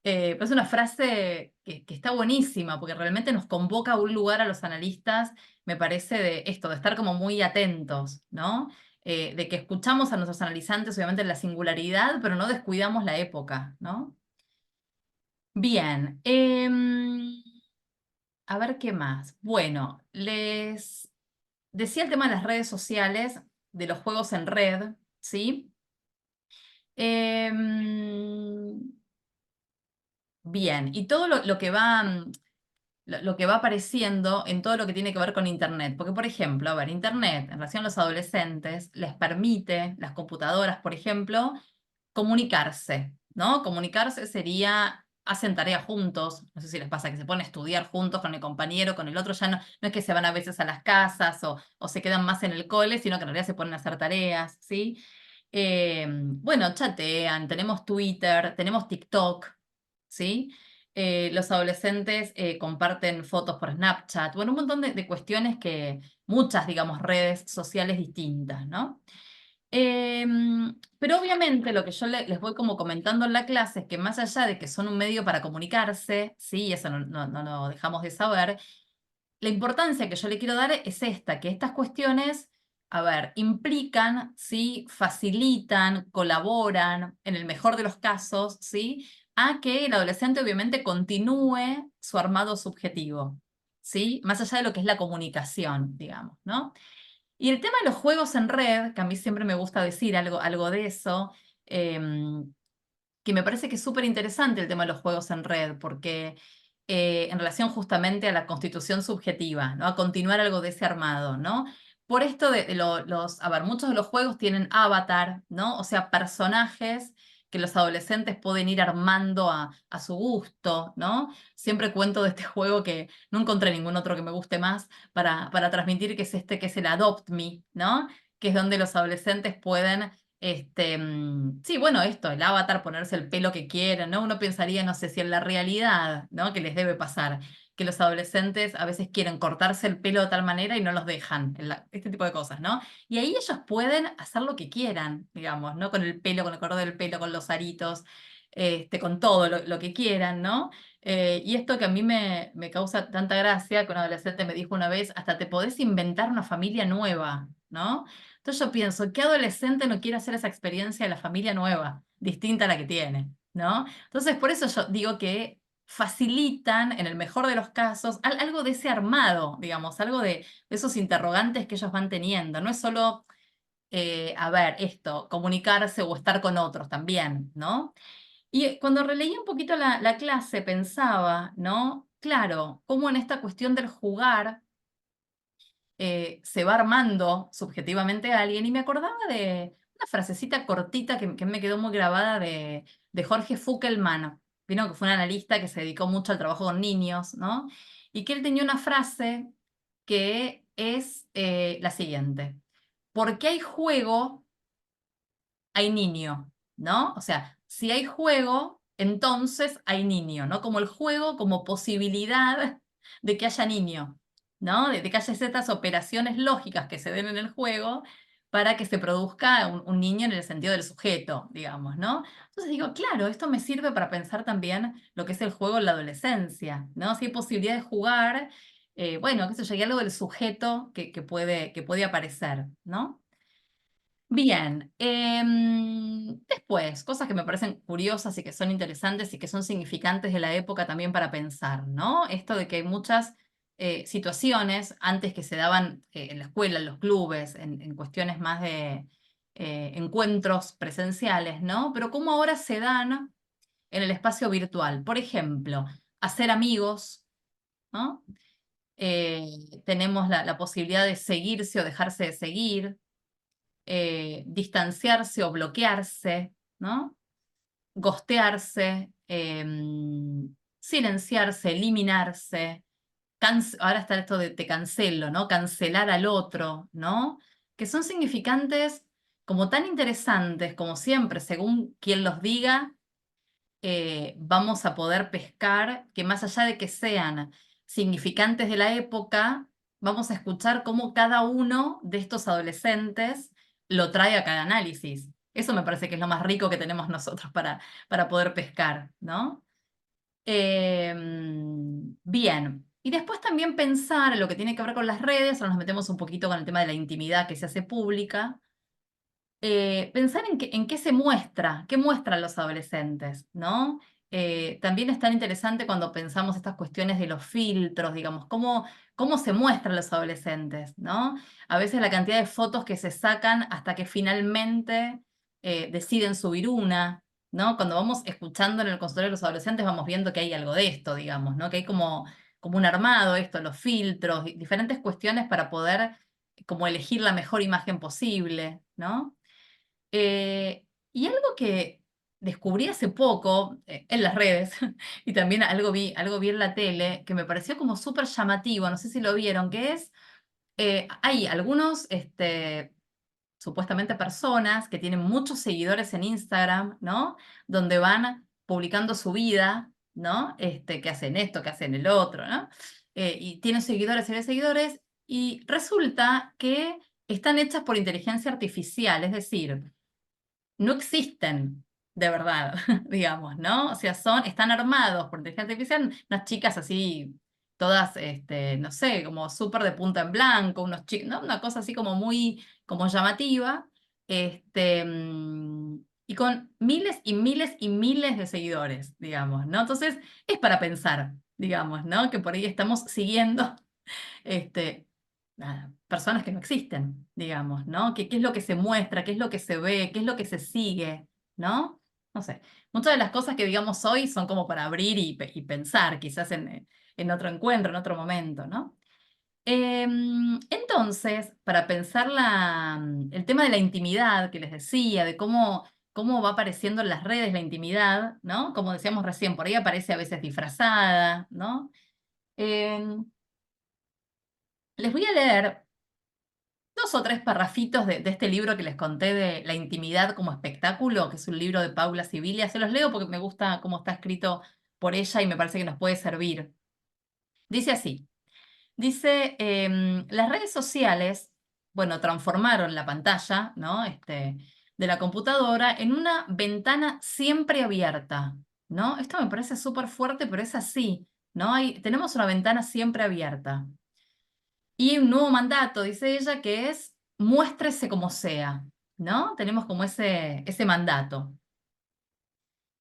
Speaker 2: Pero es una frase que está buenísima, porque realmente nos convoca a un lugar a los analistas, me parece, de esto, de estar como muy atentos, ¿no? De que escuchamos a nuestros analizantes, obviamente, en la singularidad, pero no descuidamos la época, ¿no? Bien, a ver qué más. Bueno, les decía el tema de las redes sociales, de los juegos en red, ¿sí? Bien, y todo lo que va... lo que va apareciendo en todo lo que tiene que ver con Internet. Porque, por ejemplo, a ver, Internet en relación a los adolescentes les permite, las computadoras, por ejemplo, comunicarse, ¿no? Comunicarse sería, hacen tareas juntos, no sé si les pasa que se ponen a estudiar juntos con el compañero, con el otro, ya no es que se van a veces a las casas o se quedan más en el cole, sino que en realidad se ponen a hacer tareas, ¿sí? Bueno, chatean, tenemos Twitter, tenemos TikTok, ¿sí? Los adolescentes comparten fotos por Snapchat, bueno, un montón de cuestiones muchas, digamos, redes sociales distintas, ¿no? Pero obviamente lo que yo les voy como comentando en la clase es que más allá de que son un medio para comunicarse, sí, y eso no lo dejamos de saber, la importancia que yo le quiero dar es esta, que estas cuestiones, a ver, implican, ¿sí? Facilitan, colaboran, en el mejor de los casos, ¿sí? A que el adolescente obviamente continúe su armado subjetivo, ¿sí? Más allá de lo que es la comunicación, digamos, ¿no? Y el tema de los juegos en red, que a mí siempre me gusta decir algo de eso, que me parece que es súper interesante el tema de los juegos en red, porque en relación justamente a la constitución subjetiva, ¿no? A continuar algo de ese armado, ¿no? Por esto a ver, muchos de los juegos tienen avatar, ¿no? O sea, personajes que los adolescentes pueden ir armando a su gusto, ¿no? Siempre cuento de este juego que no encontré ningún otro que me guste más para transmitir, que es que es el Adopt Me, ¿no? Que es donde los adolescentes pueden sí, bueno, esto, el avatar, ponerse el pelo que quieran, ¿no? Uno pensaría, no sé si en la realidad, ¿no? Que les debe pasar, que los adolescentes a veces quieren cortarse el pelo de tal manera y no los dejan, este tipo de cosas, ¿no? Y ahí ellos pueden hacer lo que quieran, digamos, ¿no? Con el pelo, con el color del pelo, con los aritos, con todo lo que quieran, ¿no? Y esto que a mí me causa tanta gracia, que un adolescente me dijo una vez, hasta te podés inventar una familia nueva, ¿no? Entonces yo pienso, ¿qué adolescente no quiere hacer esa experiencia de la familia nueva, distinta a la que tiene, ¿no? Entonces por eso yo digo que facilitan, en el mejor de los casos, algo de ese armado, digamos, algo de esos interrogantes que ellos van teniendo. No es solo, a ver, esto, comunicarse o estar con otros también, ¿no? Y cuando releí un poquito la clase pensaba, ¿no? Claro, cómo en esta cuestión del jugar se va armando subjetivamente a alguien, y me acordaba de una frasecita cortita que me quedó muy grabada de Jorge Fuckelman, vino que fue un analista que se dedicó mucho al trabajo con niños, ¿no? Y que él tenía una frase que es la siguiente: porque hay juego, hay niño, ¿no? O sea, si hay juego, entonces hay niño, ¿no? Como el juego como posibilidad de que haya niño, ¿no? De que haya ciertas operaciones lógicas que se den en el juego para que se produzca un niño en el sentido del sujeto, digamos, ¿no? Entonces digo, claro, esto me sirve para pensar también lo que es el juego en la adolescencia, ¿no? Si hay posibilidad de jugar, bueno, qué sé yo, hay algo del sujeto que puede aparecer, ¿no? Bien, después, cosas que me parecen curiosas y que son interesantes y que son significantes de la época también para pensar, ¿no? Esto de que hay muchas situaciones antes que se daban en la escuela, en los clubes, en cuestiones más de encuentros presenciales, ¿no? Pero cómo ahora se dan en el espacio virtual. Por ejemplo, hacer amigos, ¿no? Tenemos la posibilidad de seguirse o dejarse de seguir, distanciarse o bloquearse, ¿no? Ghostearse, silenciarse, eliminarse. Ahora está esto de te cancelo, ¿no? Cancelar al otro, ¿no? Que son significantes como tan interesantes como siempre, según quien los diga, vamos a poder pescar que más allá de que sean significantes de la época, vamos a escuchar cómo cada uno de estos adolescentes lo trae a cada análisis. Eso me parece que es lo más rico que tenemos nosotros para poder pescar, ¿no? Bien. Y después también pensar en lo que tiene que ver con las redes, ahora nos metemos un poquito con el tema de la intimidad que se hace pública. Pensar en qué se muestra, qué muestran los adolescentes, ¿no? También es tan interesante cuando pensamos estas cuestiones de los filtros, digamos, cómo se muestran los adolescentes, ¿no? A veces la cantidad de fotos que se sacan hasta que finalmente deciden subir una, ¿no? Cuando vamos escuchando en el consultorio de los adolescentes vamos viendo que hay algo de esto, digamos, ¿no? Que hay como un armado, esto, los filtros, diferentes cuestiones para poder como elegir la mejor imagen posible, ¿no? Y algo que descubrí hace poco en las redes y también algo vi en la tele que me pareció como súper llamativo, no sé si lo vieron, que es, hay algunos, supuestamente personas que tienen muchos seguidores en Instagram, ¿no? Donde van publicando su vida, ¿no? Que hacen esto, que hacen el otro, ¿no? Y tienen seguidores y seguidores y resulta que están hechas por inteligencia artificial, es decir, no existen de verdad, digamos, ¿no? O sea, están armados por inteligencia artificial, unas chicas así, todas, no sé, como súper de punta en blanco, unos chicos, ¿no? Una cosa así como muy, como llamativa, y con miles y miles y miles de seguidores, digamos, ¿no? Entonces, es para pensar, digamos, ¿no? Que por ahí estamos siguiendo nada, personas que no existen, digamos, ¿no? ¿Qué es lo que se muestra? ¿Qué es lo que se ve? ¿Qué es lo que se sigue? ¿No? No sé. Muchas de las cosas que digamos hoy son como para abrir y pensar, quizás en otro encuentro, en otro momento, ¿no? Entonces, para pensar el tema de la intimidad que les decía, de cómo va apareciendo en las redes la intimidad, ¿no? Como decíamos recién, por ahí aparece a veces disfrazada, ¿no? Em, Les voy a leer 2 o 3 parrafitos de este libro que les conté de La intimidad como espectáculo, que es un libro de Paula Sibilia. Se los leo porque me gusta cómo está escrito por ella y me parece que nos puede servir. Dice así, dice, las redes sociales, bueno, transformaron la pantalla, ¿no? De la computadora en una ventana siempre abierta, ¿no? Esto me parece súper fuerte, pero es así, ¿no? Tenemos una ventana siempre abierta. Y un nuevo mandato, dice ella, que es muéstrese como sea, ¿no? Tenemos como ese mandato.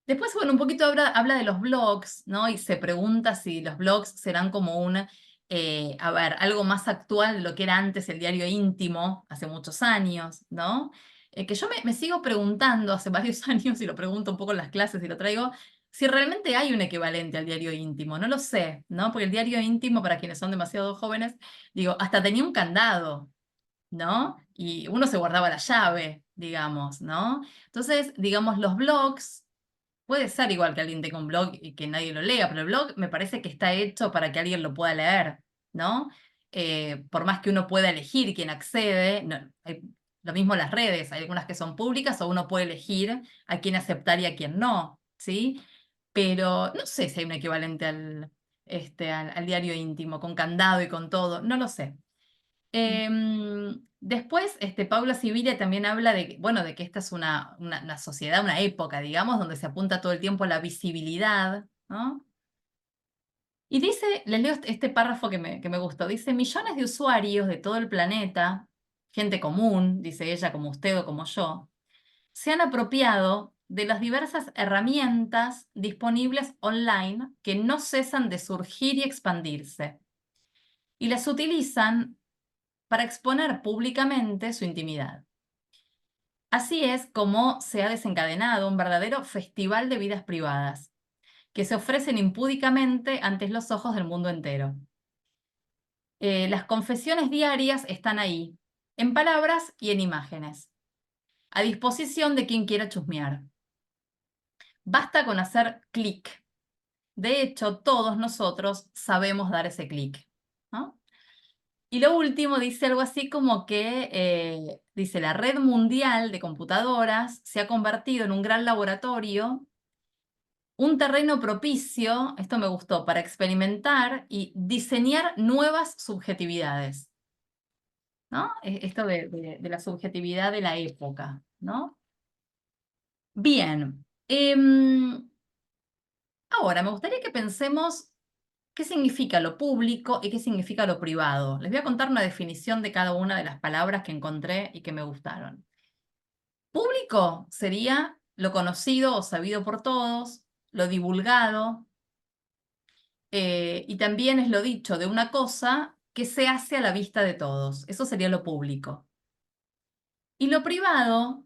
Speaker 2: Después, bueno, un poquito habla de los blogs, ¿no? Y se pregunta si los blogs serán como a ver, algo más actual de lo que era antes el diario íntimo, hace muchos años, ¿no? Que yo me sigo preguntando hace varios años, y lo pregunto un poco en las clases y lo traigo, si realmente hay un equivalente al diario íntimo. No lo sé, ¿no? Porque el diario íntimo, para quienes son demasiado jóvenes, digo, hasta tenía un candado, ¿no? Y uno se guardaba la llave, digamos, ¿no? Entonces, digamos, los blogs. Puede ser igual que alguien tenga un blog y que nadie lo lea, pero el blog me parece que está hecho para que alguien lo pueda leer, ¿no? Por más que uno pueda elegir quién accede, lo mismo las redes, hay algunas que son públicas o uno puede elegir a quién aceptar y a quién no, ¿sí? Pero no sé si hay un equivalente al diario íntimo, con candado y con todo, no lo sé. Después, Paula Sibilia también habla de, bueno, de que esta es una sociedad, una época, digamos, donde se apunta todo el tiempo a la visibilidad, ¿no? Y dice, les leo este párrafo que me gustó, dice, millones de usuarios de todo el planeta, gente común, dice ella, como usted o como yo, se han apropiado de las diversas herramientas disponibles online que no cesan de surgir y expandirse, y las utilizan para exponer públicamente su intimidad. Así es como se ha desencadenado un verdadero festival de vidas privadas, que se ofrecen impúdicamente ante los ojos del mundo entero. Las confesiones diarias están ahí, en palabras y en imágenes, a disposición de quien quiera chusmear. Basta con hacer clic. De hecho, todos nosotros sabemos dar ese clic, ¿no? Y lo último dice algo así como que, dice, la red mundial de computadoras se ha convertido en un gran laboratorio, un terreno propicio, esto me gustó, para experimentar y diseñar nuevas subjetividades, ¿no? Esto de la subjetividad de la época, ¿no? Bien. Ahora, me gustaría que pensemos qué significa lo público y qué significa lo privado. Les voy a contar una definición de cada una de las palabras que encontré y que me gustaron. Público sería lo conocido o sabido por todos, lo divulgado, y también es lo dicho de una cosa que se hace a la vista de todos. Eso sería lo público. Y lo privado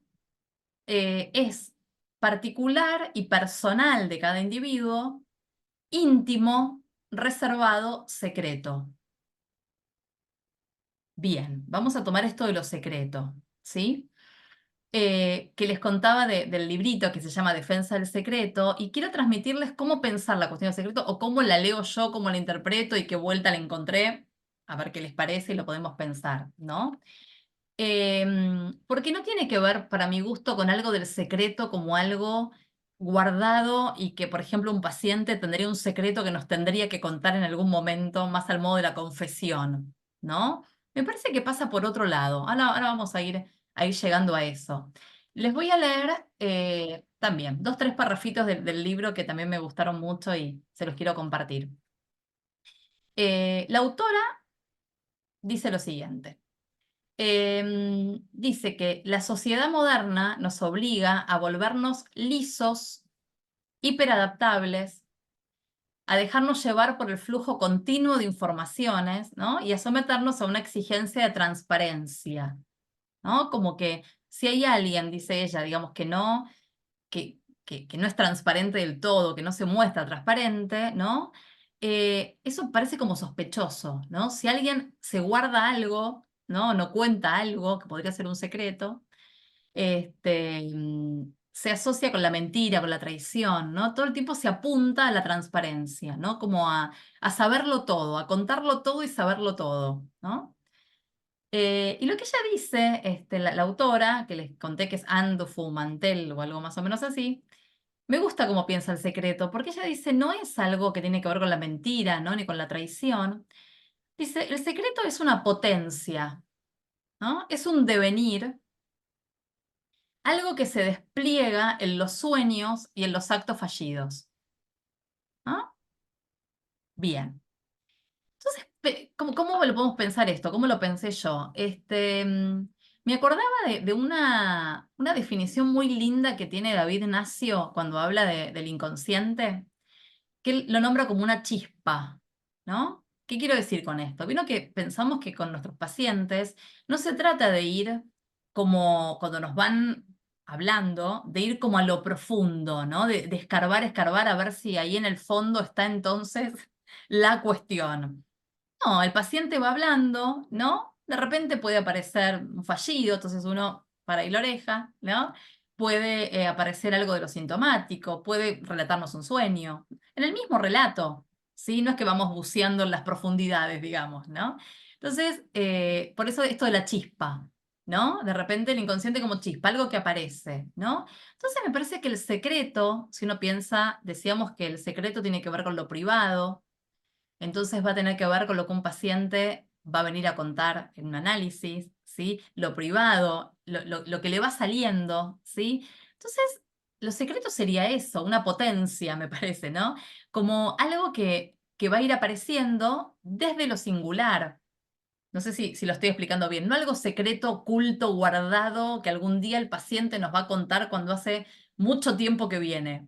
Speaker 2: es particular y personal de cada individuo, íntimo, reservado, secreto. Bien, vamos a tomar esto de lo secreto, ¿sí? Que les contaba del librito que se llama Defensa del Secreto, y quiero transmitirles cómo pensar la cuestión del secreto o cómo la leo yo, cómo la interpreto y qué vuelta la encontré, a ver qué les parece y lo podemos pensar, ¿no? Porque no tiene que ver, para mi gusto, con algo del secreto como algo guardado y que, por ejemplo, un paciente tendría un secreto que nos tendría que contar en algún momento, más al modo de la confesión, ¿no? Me parece que pasa por otro lado. Ahora vamos a ir llegando a eso. Les voy a leer también 2, 3 parrafitos del libro que también me gustaron mucho y se los quiero compartir. La autora dice lo siguiente. Dice que la sociedad moderna nos obliga a volvernos lisos, hiperadaptables, a dejarnos llevar por el flujo continuo de informaciones, ¿no? Y a someternos a una exigencia de transparencia, ¿no? Como que si hay alguien, dice ella, digamos que no es transparente del todo, que no se muestra transparente, ¿no? Eso parece como sospechoso, ¿no? Si alguien se guarda algo, ¿no? No cuenta algo, que podría ser un secreto, se asocia con la mentira, con la traición, ¿no? Todo el tiempo se apunta a la transparencia, ¿no? Como a saberlo todo, a contarlo todo y saberlo todo, ¿no? Y lo que ella dice, la autora, que les conté que es Ando Mantel o algo más o menos así, me gusta cómo piensa el secreto, porque ella dice, no es algo que tiene que ver con la mentira, ¿no? Ni con la traición. Dice, el secreto es una potencia, ¿no? Es un devenir, algo que se despliega en los sueños y en los actos fallidos, ¿no? Bien. Entonces, ¿cómo lo podemos pensar esto? ¿Cómo lo pensé yo? Me acordaba de una definición muy linda que tiene David Nacio cuando habla del inconsciente, que él lo nombra como una chispa, ¿no? ¿Qué quiero decir con esto? Vino que pensamos que con nuestros pacientes no se trata de ir como cuando nos van hablando, de ir como a lo profundo, ¿no? De escarbar, escarbar, a ver si ahí en el fondo está entonces la cuestión. No, el paciente va hablando, ¿no? De repente puede aparecer un fallido, entonces uno para ahí la oreja, ¿no? Puede aparecer algo de lo sintomático, puede relatarnos un sueño. En el mismo relato, ¿sí? No es que vamos buceando en las profundidades, digamos, ¿no? Entonces, por eso esto de la chispa, ¿no? De repente el inconsciente como chispa, algo que aparece, ¿no? Entonces me parece que el secreto, si uno piensa, decíamos que el secreto tiene que ver con lo privado, entonces va a tener que ver con lo que un paciente va a venir a contar en un análisis, ¿sí? Lo privado, lo que le va saliendo, ¿sí? Entonces, lo secreto sería eso, una potencia, me parece, ¿no? Como algo que que va a ir apareciendo desde lo singular. No sé si lo estoy explicando bien. No algo secreto, oculto, guardado, que algún día el paciente nos va a contar cuando hace mucho tiempo que viene.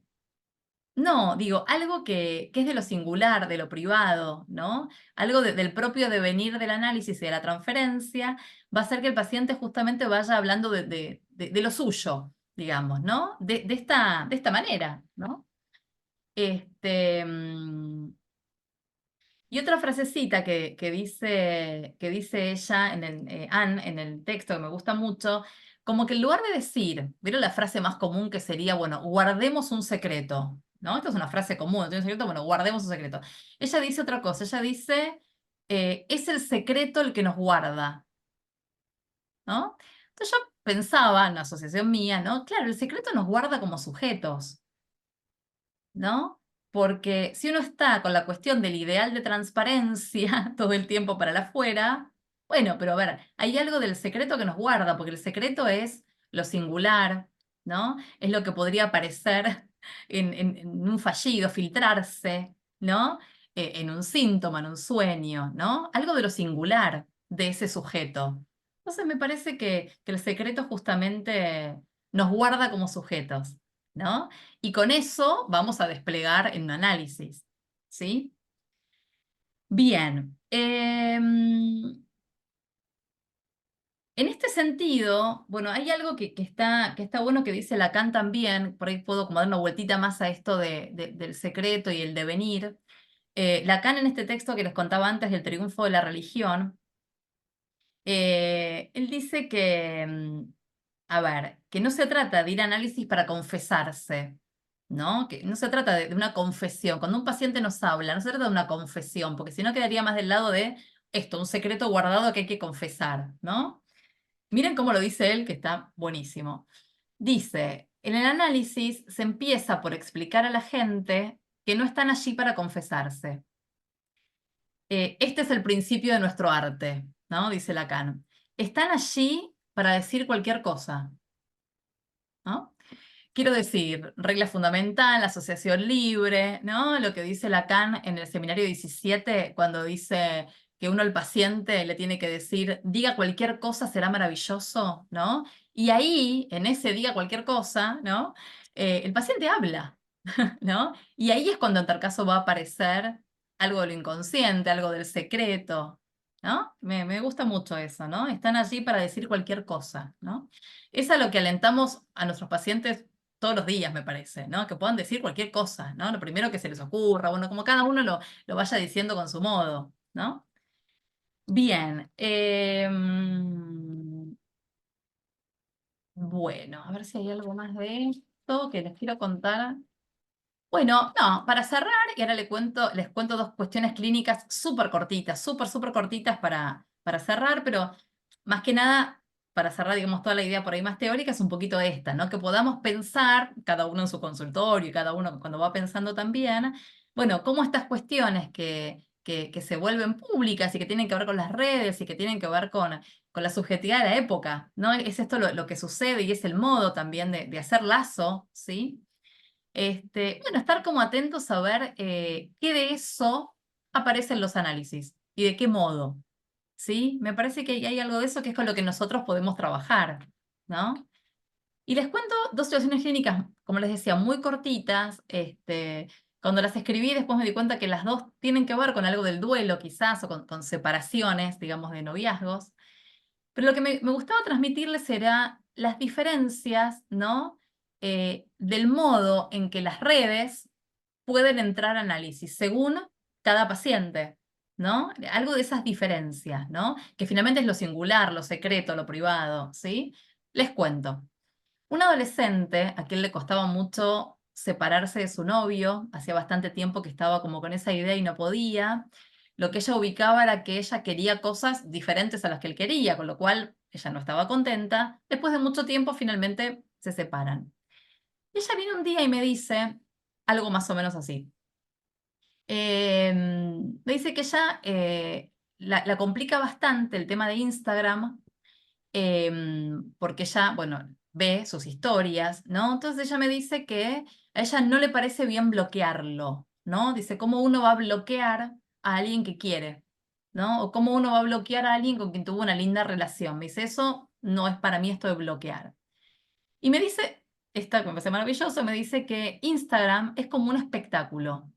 Speaker 2: No, digo, algo que es de lo singular, de lo privado, ¿no? Algo del propio devenir del análisis y de la transferencia va a hacer que el paciente justamente vaya hablando de lo suyo, digamos, ¿no? De esta manera, ¿no? Y otra frasecita que dice ella, Anne, en el texto, que me gusta mucho, como que en lugar de decir, ¿vieron la frase más común que sería, bueno, guardemos un secreto? ¿No? Esta es una frase común, ¿no? ¿Tiene un secreto? Bueno, guardemos un secreto. Ella dice otra cosa, ella dice, es el secreto el que nos guarda, ¿no? Entonces yo pensaba, en una asociación mía, ¿no? Claro, el secreto nos guarda como sujetos, ¿no? Porque si uno está con la cuestión del ideal de transparencia todo el tiempo para el afuera, bueno, pero a ver, hay algo del secreto que nos guarda, porque el secreto es lo singular, ¿no? Es lo que podría aparecer en un fallido, filtrarse, ¿no? En un síntoma, en un sueño, ¿no? Algo de lo singular de ese sujeto. Entonces me parece que el secreto justamente nos guarda como sujetos, ¿no? Y con eso vamos a desplegar en un análisis, ¿sí? Bien. En este sentido, bueno, hay algo que está bueno que dice Lacan también, por ahí puedo como dar una vueltita más a esto del secreto y el devenir. Lacan en este texto que les contaba antes del triunfo de la religión, él dice que, a ver, que no se trata de ir a análisis para confesarse, ¿no? Que no se trata de una confesión. Cuando un paciente nos habla, no se trata de una confesión, porque si no quedaría más del lado de esto, un secreto guardado que hay que confesar, ¿no? Miren cómo lo dice él, que está buenísimo. Dice, en el análisis se empieza por explicar a la gente que no están allí para confesarse. Este es el principio de nuestro arte, ¿no? Dice Lacan. Están allí para decir cualquier cosa, ¿no? Quiero decir, regla fundamental, asociación libre, ¿no? Lo que dice Lacan en el seminario 17, cuando dice que uno al paciente le tiene que decir, diga cualquier cosa, será maravilloso, ¿no? Y ahí, en ese diga cualquier cosa, ¿no? El paciente habla, ¿no? Y ahí es cuando en tal caso va a aparecer algo de lo inconsciente, algo del secreto, ¿no? Me gusta mucho eso, ¿no? Están allí para decir cualquier cosa, ¿no? Es a lo que alentamos a nuestros pacientes todos los días, me parece, ¿no? Que puedan decir cualquier cosa, ¿no? Lo primero que se les ocurra, bueno, como cada uno lo vaya diciendo con su modo, ¿no? Bien. Bueno, a ver si hay algo más de esto que les quiero contar. Bueno, no, para cerrar, y ahora les cuento dos cuestiones clínicas súper cortitas, súper cortitas para cerrar, pero más que nada, para cerrar, digamos, toda la idea por ahí más teórica, es un poquito esta, ¿no? Que podamos pensar, cada uno en su consultorio y cada uno cuando va pensando también, bueno, cómo estas cuestiones que se vuelven públicas y que tienen que ver con las redes y que tienen que ver con la subjetividad de la época, ¿no? Es esto lo que sucede y es el modo también de hacer lazo, ¿sí? Bueno, estar como atentos a ver qué de eso aparece en los análisis y de qué modo, ¿sí? Me parece que hay algo de eso que es con lo que nosotros podemos trabajar, ¿no? Y les cuento dos situaciones clínicas, como les decía, muy cortitas. Cuando las escribí, después me di cuenta que las dos tienen que ver con algo del duelo, quizás, o con separaciones, digamos, de noviazgos. Pero lo que me gustaba transmitirles era las diferencias, ¿no? Del modo en que las redes pueden entrar a análisis según cada paciente, ¿no? Algo de esas diferencias, ¿no? Que finalmente es lo singular, lo secreto, lo privado, ¿sí? Les cuento. Un adolescente, a quien le costaba mucho separarse de su novio, hacía bastante tiempo que estaba como con esa idea y no podía. Lo que ella ubicaba era que ella quería cosas diferentes a las que él quería, con lo cual ella no estaba contenta. Después de mucho tiempo, finalmente se separan. Y ella viene un día y me dice algo más o menos así. Me dice que ella la complica bastante el tema de Instagram, porque ella, bueno, ve sus historias, ¿no? Entonces ella me dice que a ella no le parece bien bloquearlo, ¿no? Dice, ¿cómo uno va a bloquear a alguien que quiere? ¿No? O cómo uno va a bloquear a alguien con quien tuvo una linda relación. Me dice, eso no es para mí esto de bloquear. Y me dice, esta que me parece maravilloso, me dice que Instagram es como un espectáculo.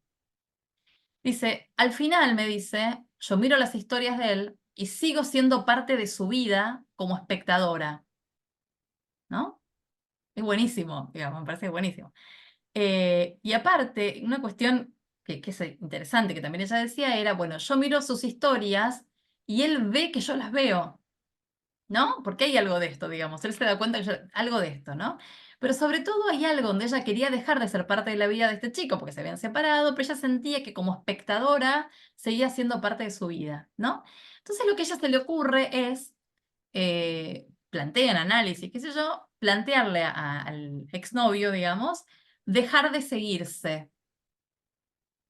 Speaker 2: Dice, al final me dice, yo miro las historias de él y sigo siendo parte de su vida como espectadora, ¿no? Es buenísimo, digamos, me parece buenísimo. Y aparte, una cuestión que es interesante, que también ella decía, era, bueno, yo miro sus historias y él ve que yo las veo, ¿no? Porque hay algo de esto, digamos, él se da cuenta que algo de esto, ¿no? Pero sobre todo hay algo donde ella quería dejar de ser parte de la vida de este chico porque se habían separado, pero ella sentía que como espectadora seguía siendo parte de su vida, ¿no? Entonces lo que a ella se le ocurre es, plantea en análisis, qué sé yo, plantearle al exnovio, digamos, dejar de seguirse,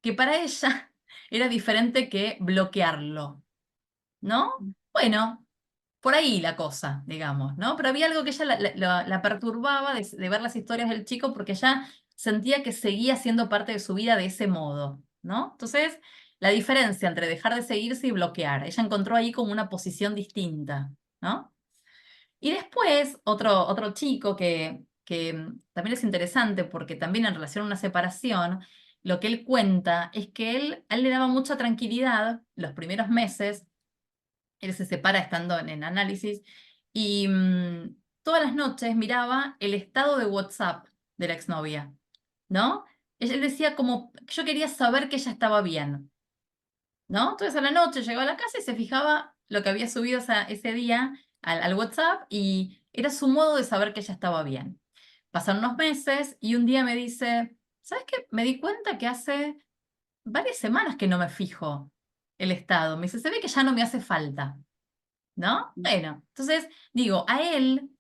Speaker 2: que para ella era diferente que bloquearlo, ¿no? Bueno, por ahí la cosa, digamos, ¿no? Pero había algo que ella la perturbaba de ver las historias del chico porque ella sentía que seguía siendo parte de su vida de ese modo, ¿no? Entonces, la diferencia entre dejar de seguirse y bloquear, ella encontró ahí como una posición distinta, ¿no? Y después, otro chico que también es interesante porque también en relación a una separación, lo que él cuenta es que a él le daba mucha tranquilidad los primeros meses. Él se separa estando en análisis y todas las noches miraba el estado de WhatsApp de la exnovia, ¿no? Él decía como, yo quería saber que ella estaba bien, ¿no? Entonces a la noche llegaba a la casa y se fijaba lo que había subido ese día al WhatsApp y era su modo de saber que ella estaba bien. Pasaron unos meses y un día me dice, ¿sabes qué? Me di cuenta que hace varias semanas que no me fijo el estado. Me dice, se ve que ya no me hace falta. ¿No? Bueno, entonces digo, a él,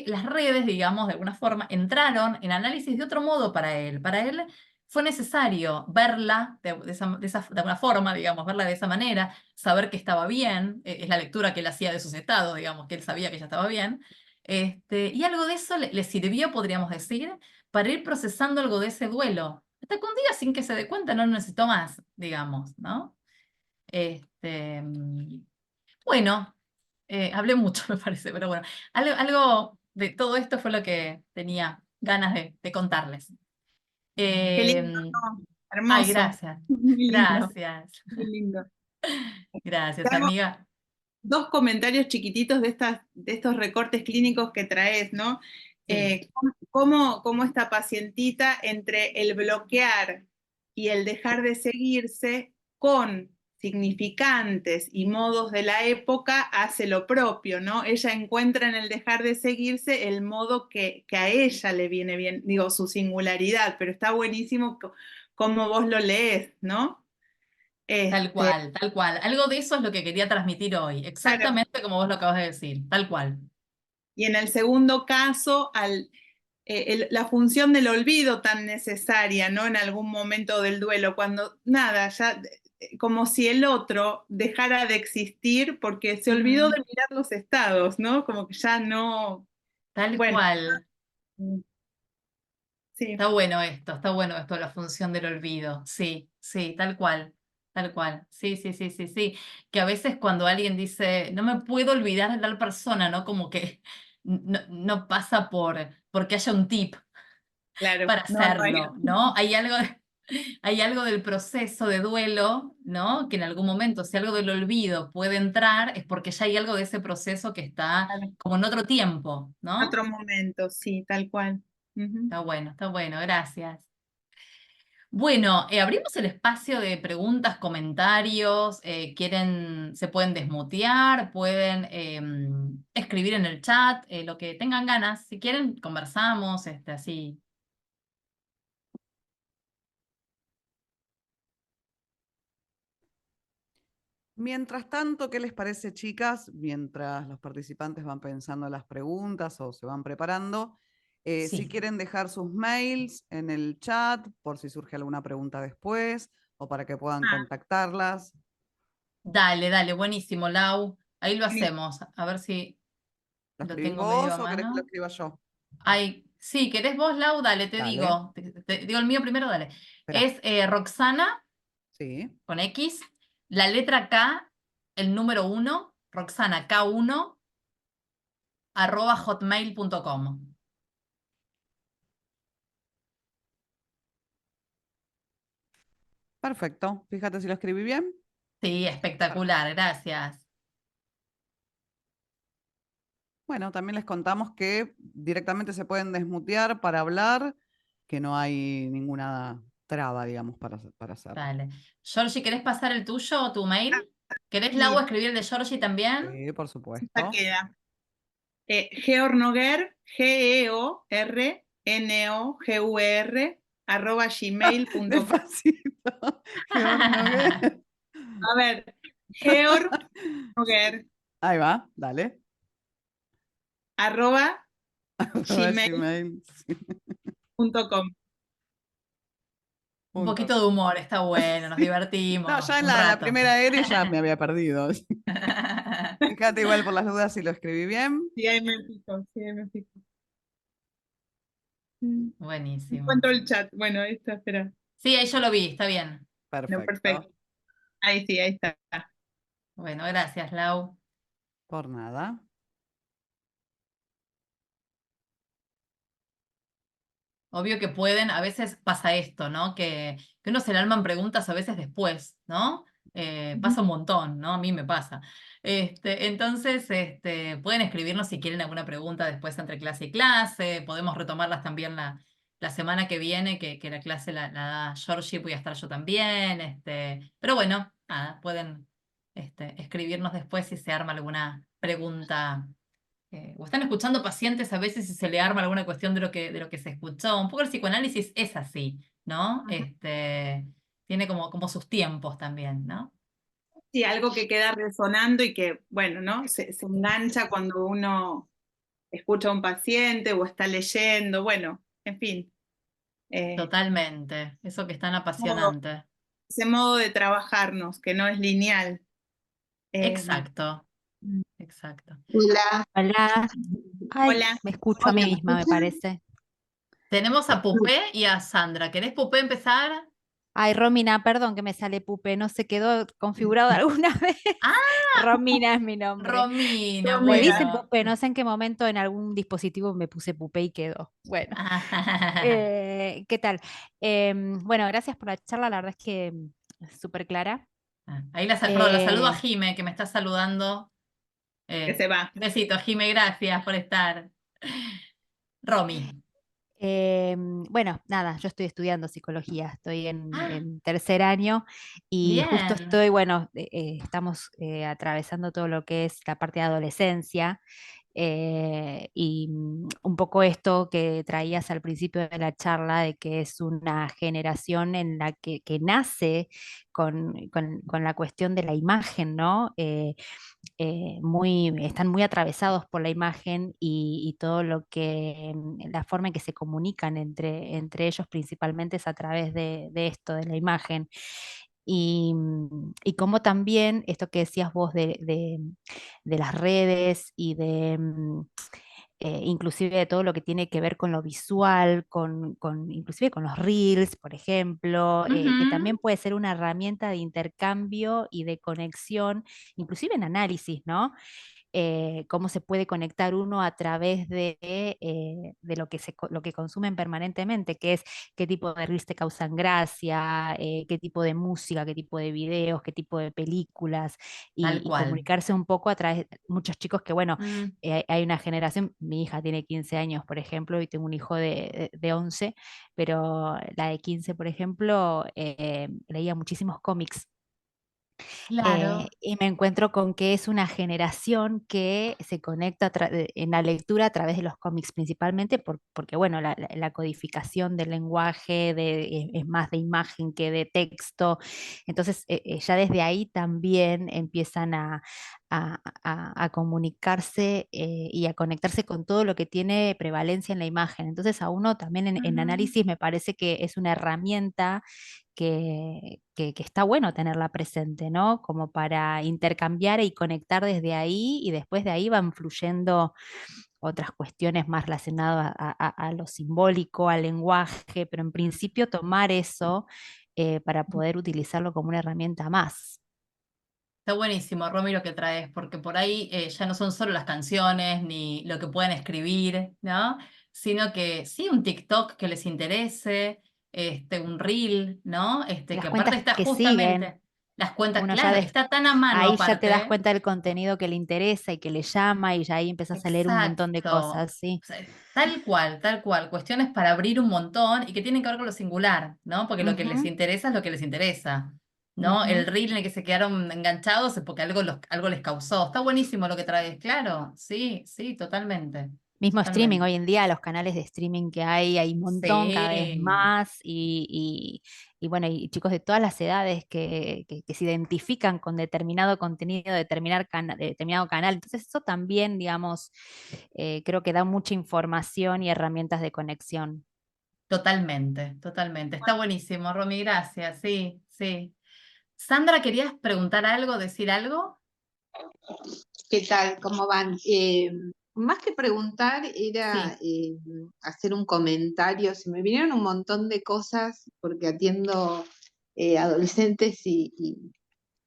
Speaker 2: las redes, digamos, de alguna forma, entraron en análisis de otro modo para él. Para él fue necesario verla de alguna forma, digamos, verla de esa manera, saber que estaba bien, es la lectura que él hacía de sus estados, digamos, que él sabía que ella estaba bien. Y algo de eso le sirvió, podríamos decir, para ir procesando algo de ese duelo. Hasta que un día, sin que se dé cuenta, no necesitó más, digamos, ¿no? Bueno, hablé mucho, me parece, pero bueno, algo de todo esto fue lo que tenía ganas de contarles.
Speaker 3: Qué lindo,
Speaker 2: Eh,
Speaker 3: ¿no?
Speaker 2: Ay,
Speaker 3: Hermoso.
Speaker 2: gracias,
Speaker 3: Muy lindo,
Speaker 2: gracias,
Speaker 3: muy lindo.
Speaker 2: gracias,
Speaker 3: Te hago
Speaker 2: amiga.
Speaker 3: dos comentarios chiquititos de estos recortes clínicos que traes, ¿no?
Speaker 2: Sí,
Speaker 3: Cómo esta pacientita entre el bloquear y el dejar de seguirse con significantes y modos de la época hace lo propio, ¿no? Ella encuentra en el dejar de seguirse el modo que a ella le viene bien, digo, su singularidad, pero está buenísimo cómo vos lo lees, ¿no?
Speaker 2: tal
Speaker 3: Este,
Speaker 2: cual, tal cual. Algo de eso es lo que quería transmitir hoy,
Speaker 3: claro.
Speaker 2: exactamente como vos lo acabas de decir, tal cual.
Speaker 3: Y en el segundo caso, la función del olvido tan necesaria, ¿no? En algún momento del duelo, cuando nada, ya como si el otro dejara de existir porque se olvidó
Speaker 2: Ujú,
Speaker 3: de mirar los estados, ¿no? Como que ya no,
Speaker 2: tal
Speaker 3: bueno,
Speaker 2: cual.
Speaker 3: sí,
Speaker 2: Está bueno esto, la función del olvido. Sí, sí, tal cual, tal cual. Sí, sí, sí, sí, sí. Que a veces cuando alguien dice, no me puedo olvidar de tal persona, ¿no? Como que no pasa porque haya un tip
Speaker 3: claro,
Speaker 2: para
Speaker 3: no, no hay.
Speaker 2: hacerlo, ¿no? Hay algo del proceso de duelo, ¿no? Que en algún momento, si algo del olvido puede entrar, es porque ya hay algo de ese proceso que está
Speaker 3: En
Speaker 2: como en otro tiempo, ¿no?
Speaker 3: otro momento, sí, tal cual. Ujú.
Speaker 2: Está bueno, gracias. Bueno, abrimos el espacio de preguntas, comentarios. Se pueden desmutear, pueden escribir en el chat, lo que tengan ganas. Si quieren, conversamos, así.
Speaker 1: Mientras tanto, ¿qué les parece, chicas? Mientras los participantes van pensando las preguntas o se van preparando, si
Speaker 2: Sí,
Speaker 1: quieren dejar sus mails en el chat por si surge alguna pregunta después o para que puedan
Speaker 3: Ah,
Speaker 1: contactarlas.
Speaker 2: dale, dale, buenísimo, Lau. Ahí lo
Speaker 3: buenísimo.
Speaker 2: hacemos. A ver si
Speaker 1: ¿Lo
Speaker 2: lo
Speaker 1: escribís
Speaker 2: tengo medio
Speaker 1: vos
Speaker 2: a
Speaker 1: o querés que lo
Speaker 2: mano.
Speaker 1: escriba yo?
Speaker 2: Ay, Sí, ¿querés vos, Lau? Dale, te
Speaker 1: Dale.
Speaker 2: digo. Te digo el mío primero, dale.
Speaker 1: Espera.
Speaker 2: Es Roxana,
Speaker 1: Sí.
Speaker 2: con X, la letra K, el número 1, Roxana K1, @hotmail.com.
Speaker 1: Perfecto. Fíjate si lo escribí bien.
Speaker 2: Sí, espectacular, gracias.
Speaker 1: Bueno, también les contamos que directamente se pueden desmutear para hablar, que no hay ninguna traba, digamos, para hacerlo.
Speaker 2: Dale. Georgie, ¿querés pasar el tuyo o tu mail? ¿Querés, Lau,
Speaker 3: Sí,
Speaker 2: escribir el de Georgie también?
Speaker 1: Sí, por
Speaker 3: ya
Speaker 1: supuesto.
Speaker 3: queda. Geornoguer, GeorNogur, @gmail.com.
Speaker 1: Despacito. Georg Noguer.
Speaker 3: A ver, Geornoguer,
Speaker 1: Ahí va, dale.
Speaker 3: arroba
Speaker 1: Arroba
Speaker 3: gmail.com.
Speaker 1: Gmail. Sí,
Speaker 2: Un
Speaker 1: punto.
Speaker 2: poquito de humor, está bueno, nos
Speaker 1: Sí. No,
Speaker 2: divertimos
Speaker 1: ya en
Speaker 2: un
Speaker 1: la
Speaker 2: rato.
Speaker 1: primera R ya me había perdido. Fíjate igual por las dudas si lo escribí bien.
Speaker 3: Sí, ahí me fijo, sí, ahí me fijo. Mm,
Speaker 2: Buenísimo.
Speaker 3: Encuentro el chat. Bueno, ahí está, espera.
Speaker 2: Sí, ahí yo lo vi, está bien.
Speaker 3: No,
Speaker 1: Perfecto.
Speaker 3: perfecto. Ahí sí, ahí está.
Speaker 2: Bueno, gracias, Lau.
Speaker 1: Por nada.
Speaker 2: Obvio que pueden, a veces pasa esto, ¿no? Que uno se le arman preguntas a veces después, ¿no? Pasa un montón, ¿no? A mí me pasa. Entonces, pueden escribirnos si quieren alguna pregunta después entre clase y clase. Podemos retomarlas también la semana que viene, que la clase la da Georgie, voy a estar yo también. Pero bueno, nada, pueden escribirnos después si se arma alguna pregunta o están escuchando pacientes a veces y se le arma alguna cuestión de lo que se escuchó. Un poco el psicoanálisis es así, ¿no?
Speaker 3: Ujú.
Speaker 2: Tiene como sus tiempos también, ¿no?
Speaker 3: Sí, algo que queda resonando y que, bueno, ¿no? Se engancha cuando uno escucha a un paciente o está leyendo, bueno, en fin,
Speaker 2: Totalmente. Eso que es tan
Speaker 3: modo-
Speaker 2: apasionante.
Speaker 3: ese modo de trabajarnos, que no es lineal. Eh,
Speaker 2: Exacto, exacto.
Speaker 4: Hola. Hola. Ay,
Speaker 3: Hola,
Speaker 4: me escucho a mí
Speaker 3: ¿me
Speaker 4: misma, me
Speaker 3: escuchan?
Speaker 4: parece.
Speaker 2: Tenemos a Pupé y a Sandra. ¿Querés, Pupé, empezar?
Speaker 4: Ay, Romina, perdón que me sale Pupe, no se quedó configurado alguna vez.
Speaker 2: Ah,
Speaker 4: Romina es mi nombre.
Speaker 2: Romina,
Speaker 4: Me
Speaker 3: Romina.
Speaker 4: dicen
Speaker 2: bueno.
Speaker 4: Pupe, no sé en qué momento en algún dispositivo me puse Pupe y quedó. Bueno, ¿qué tal? Bueno, gracias por la charla, la verdad es que es súper clara.
Speaker 2: Ahí perdón, la saludo a
Speaker 4: Eh,
Speaker 2: Jime, que me está saludando.
Speaker 3: Que se va.
Speaker 2: Besito, Jime, gracias por estar. Romy.
Speaker 4: Bueno, nada, yo estoy estudiando psicología, estoy
Speaker 2: Ah,
Speaker 4: en tercer año y justo
Speaker 2: bien.
Speaker 4: estoy, bueno, estamos atravesando todo lo que es la parte de adolescencia y un poco esto que traías al principio de la charla de que es una generación en la que nace con la cuestión de la imagen, ¿no? Están muy atravesados por la imagen y todo lo que, la forma en que se comunican entre ellos principalmente es a través de esto, de la imagen. Y como también esto que decías vos de las redes y inclusive de todo lo que tiene que ver con lo visual, inclusive con los reels, por ejemplo, que
Speaker 2: Ujú.
Speaker 4: también puede ser una herramienta de intercambio y de conexión, inclusive en análisis, ¿no? Cómo se puede conectar uno a través de lo que consumen permanentemente, que es qué tipo de reels te causan gracia, qué tipo de música, qué tipo de videos, qué tipo de películas,
Speaker 2: Tal
Speaker 4: y
Speaker 2: cual.
Speaker 4: comunicarse un poco a través de muchos chicos que, bueno,
Speaker 2: Mm,
Speaker 4: hay una generación, mi hija tiene 15 años, por ejemplo, y tengo un hijo de 11, pero la de 15, por ejemplo, leía muchísimos cómics
Speaker 2: claro.
Speaker 4: y me encuentro con que es una generación que se conecta en la lectura a través de los cómics, principalmente porque, bueno, la codificación del lenguaje es más de imagen que de texto. Entonces, ya desde ahí también empiezan a comunicarse y a conectarse con todo lo que tiene prevalencia en la imagen. Entonces, a uno también en
Speaker 2: Ujú.
Speaker 4: análisis me parece que es una herramienta que está bueno tenerla presente, ¿no? Como para intercambiar y conectar desde ahí y después de ahí van fluyendo otras cuestiones más relacionadas a lo simbólico, al lenguaje, pero en principio tomar eso para poder utilizarlo como una herramienta más.
Speaker 2: Está buenísimo, Romy, lo que traes, porque por ahí ya no son solo las canciones ni lo que pueden escribir, ¿no? Sino que sí, un TikTok que les interese, un reel, ¿no?
Speaker 4: Las
Speaker 2: Que aparte
Speaker 4: cuentas
Speaker 2: está
Speaker 4: que siguen,
Speaker 2: justamente las cuentas,
Speaker 4: uno ya
Speaker 2: claro, está tan a mano
Speaker 4: ahí ya te das
Speaker 2: aparte.
Speaker 4: cuenta del contenido que le interesa y que le llama y ya ahí empiezas a leer un montón de
Speaker 2: Exacto.
Speaker 4: cosas, sí.
Speaker 2: O sea, tal cual. Cuestiones para abrir un montón y que tienen que ver con lo singular, ¿no? Porque lo que les
Speaker 4: Ujú,
Speaker 2: interesa es lo que les interesa, ¿no?
Speaker 4: ujú.
Speaker 2: El reel en el que se quedaron enganchados es porque algo les causó. Está buenísimo lo que traes, claro. Sí, sí, totalmente.
Speaker 4: Mismo streaming,
Speaker 2: Totalmente.
Speaker 4: hoy en día los canales de streaming que hay un montón cada vez
Speaker 2: Sí,
Speaker 4: más y bueno, y chicos de todas las edades que se identifican con determinado contenido, determinado canal. Entonces eso también, digamos, creo que da mucha información y herramientas de conexión.
Speaker 2: totalmente, totalmente. Está buenísimo, Romy, gracias. Sí, sí. Sandra, ¿querías preguntar algo, decir algo?
Speaker 5: ¿Qué tal? ¿Cómo van? Más que preguntar, era
Speaker 2: Sí.
Speaker 5: hacer un comentario. Se me vinieron un montón de cosas porque atiendo adolescentes y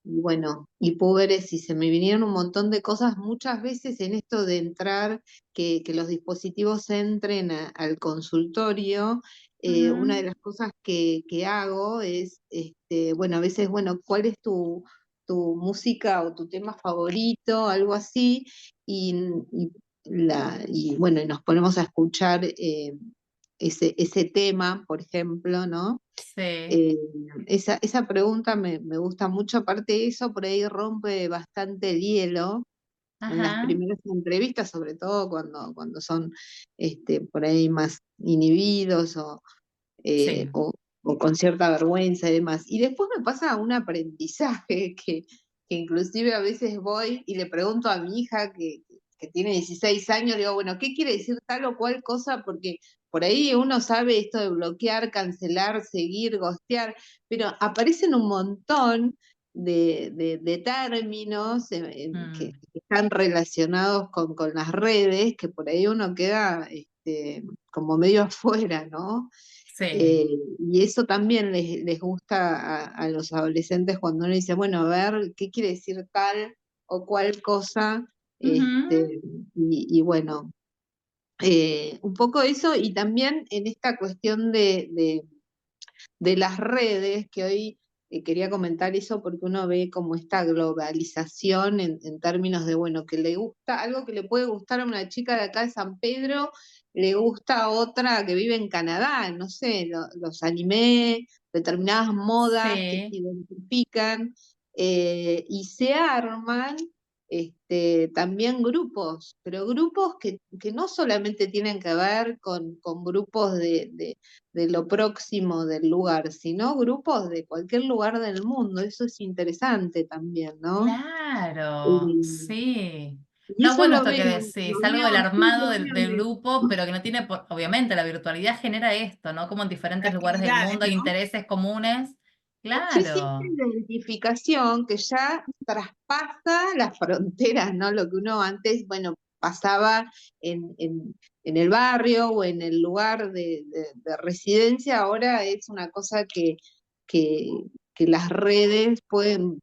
Speaker 5: bueno, y púberes, y se me vinieron un montón de cosas muchas veces en esto de entrar, que los dispositivos entren al consultorio. Una de
Speaker 2: Ujú.
Speaker 5: las cosas que hago es, bueno, a veces, bueno, ¿cuál es tu música o tu tema favorito? Algo así, y, y, y bueno, y nos ponemos a escuchar ese tema, por ejemplo, ¿no?
Speaker 2: Sí.
Speaker 5: Eh, esa pregunta me gusta mucho, aparte de eso, por ahí rompe bastante el hielo en las
Speaker 2: Ajá.
Speaker 5: primeras entrevistas, sobre todo cuando son por ahí más inhibidos
Speaker 2: Sí.
Speaker 5: o con cierta vergüenza y demás. Y después me pasa un aprendizaje que inclusive a veces voy y le pregunto a mi hija que tiene 16 años, digo, bueno, ¿qué quiere decir tal o cual cosa? Porque por ahí uno sabe esto de bloquear, cancelar, seguir, ghostear, pero aparecen un montón de términos que
Speaker 2: Mm.
Speaker 5: están relacionados con las redes, que por ahí uno queda como medio afuera, ¿no?
Speaker 2: Sí.
Speaker 5: Y eso también les gusta a los adolescentes cuando uno dice, bueno, a ver, ¿qué quiere decir tal o cual cosa?
Speaker 2: Ujú.
Speaker 5: Y bueno, un poco eso, y también en esta cuestión de las redes, que hoy quería comentar eso porque uno ve como esta globalización en términos de, bueno, que le gusta, algo que le puede gustar a una chica de acá de San Pedro, le gusta a otra que vive en Canadá, no sé, los anime, determinadas modas que se
Speaker 2: Sí.
Speaker 5: identifican, y se arman también grupos, pero grupos que no solamente tienen que ver con grupos de lo próximo del lugar, sino grupos de cualquier lugar del mundo. Eso es interesante también, ¿no?
Speaker 2: Claro,
Speaker 5: Y,
Speaker 2: sí.
Speaker 5: y
Speaker 2: Está
Speaker 5: eso
Speaker 2: bueno esto que decís,
Speaker 5: lo
Speaker 2: algo
Speaker 5: veo,
Speaker 2: del
Speaker 5: sí,
Speaker 2: armado
Speaker 5: lo
Speaker 2: del
Speaker 5: veo
Speaker 2: grupo, pero que no tiene, obviamente, la virtualidad genera esto, ¿no? Como en diferentes lugares del
Speaker 3: actividades,
Speaker 2: mundo hay
Speaker 3: ¿no?
Speaker 2: intereses comunes.
Speaker 5: sí, sí,
Speaker 2: Claro,
Speaker 5: una identificación que ya traspasa las fronteras, ¿no? Lo que uno antes, bueno, pasaba en el barrio o en el lugar de residencia, ahora es una cosa que, que las redes pueden,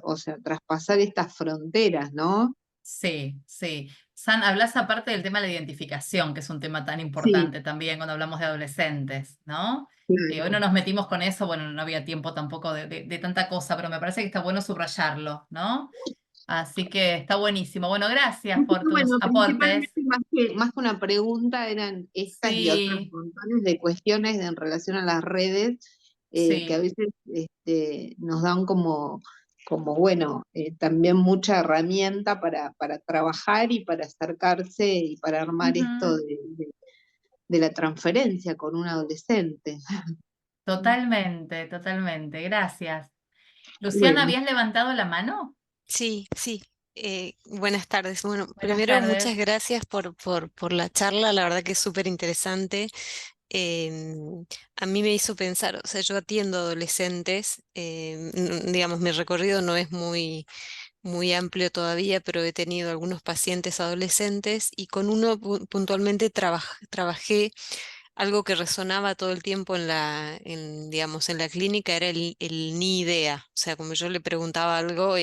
Speaker 5: o sea, traspasar estas fronteras, ¿no?
Speaker 2: sí, sí. San, hablas aparte del tema de la identificación, que es un tema tan
Speaker 5: Sí,
Speaker 2: importante también cuando hablamos de adolescentes, ¿no? Hoy no
Speaker 5: claro.
Speaker 2: nos metimos con eso, bueno, no había tiempo tampoco de tanta cosa, pero me parece que está bueno subrayarlo, ¿no? Así que está buenísimo. Bueno, gracias por tus
Speaker 5: Bueno,
Speaker 2: aportes.
Speaker 5: principalmente más que una pregunta eran estas y otras
Speaker 2: Sí,
Speaker 5: montones de cuestiones en relación a las redes, que a
Speaker 2: sí.
Speaker 5: veces nos dan como bueno, también mucha herramienta para trabajar y para acercarse y para armar esto
Speaker 2: Ujú.
Speaker 5: de la transferencia con un adolescente.
Speaker 2: Totalmente, totalmente. Gracias. Luciana,
Speaker 5: Bueno,
Speaker 2: ¿habías levantado la mano?
Speaker 6: Sí, sí. Buenas tardes. Bueno,
Speaker 2: Buenas
Speaker 6: primero muchas
Speaker 2: tardes.
Speaker 6: gracias por la charla, la verdad que es súper interesante. Em, a mí me hizo pensar, o sea, yo atiendo adolescentes, digamos, mi recorrido no es muy amplio todavía, pero he tenido algunos pacientes adolescentes y con uno puntualmente trabajé algo que resonaba todo el tiempo digamos, en la clínica era el ni idea. O sea, como yo le preguntaba algo,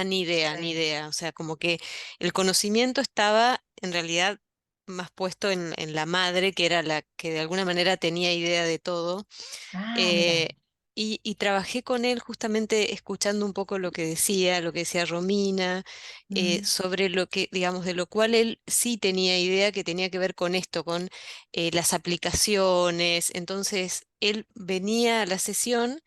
Speaker 6: ni idea, ni
Speaker 2: Sí.
Speaker 6: idea. O sea, como que el conocimiento estaba en realidad más puesto en la madre, que era la que de alguna manera tenía idea de todo.
Speaker 2: Ah, mira.
Speaker 6: eh, y trabajé con él justamente escuchando un poco lo que decía Romina,
Speaker 2: Mm.
Speaker 6: sobre lo que, digamos, de lo cual él sí tenía idea que tenía que ver con esto, con las aplicaciones. Entonces, él venía a la sesión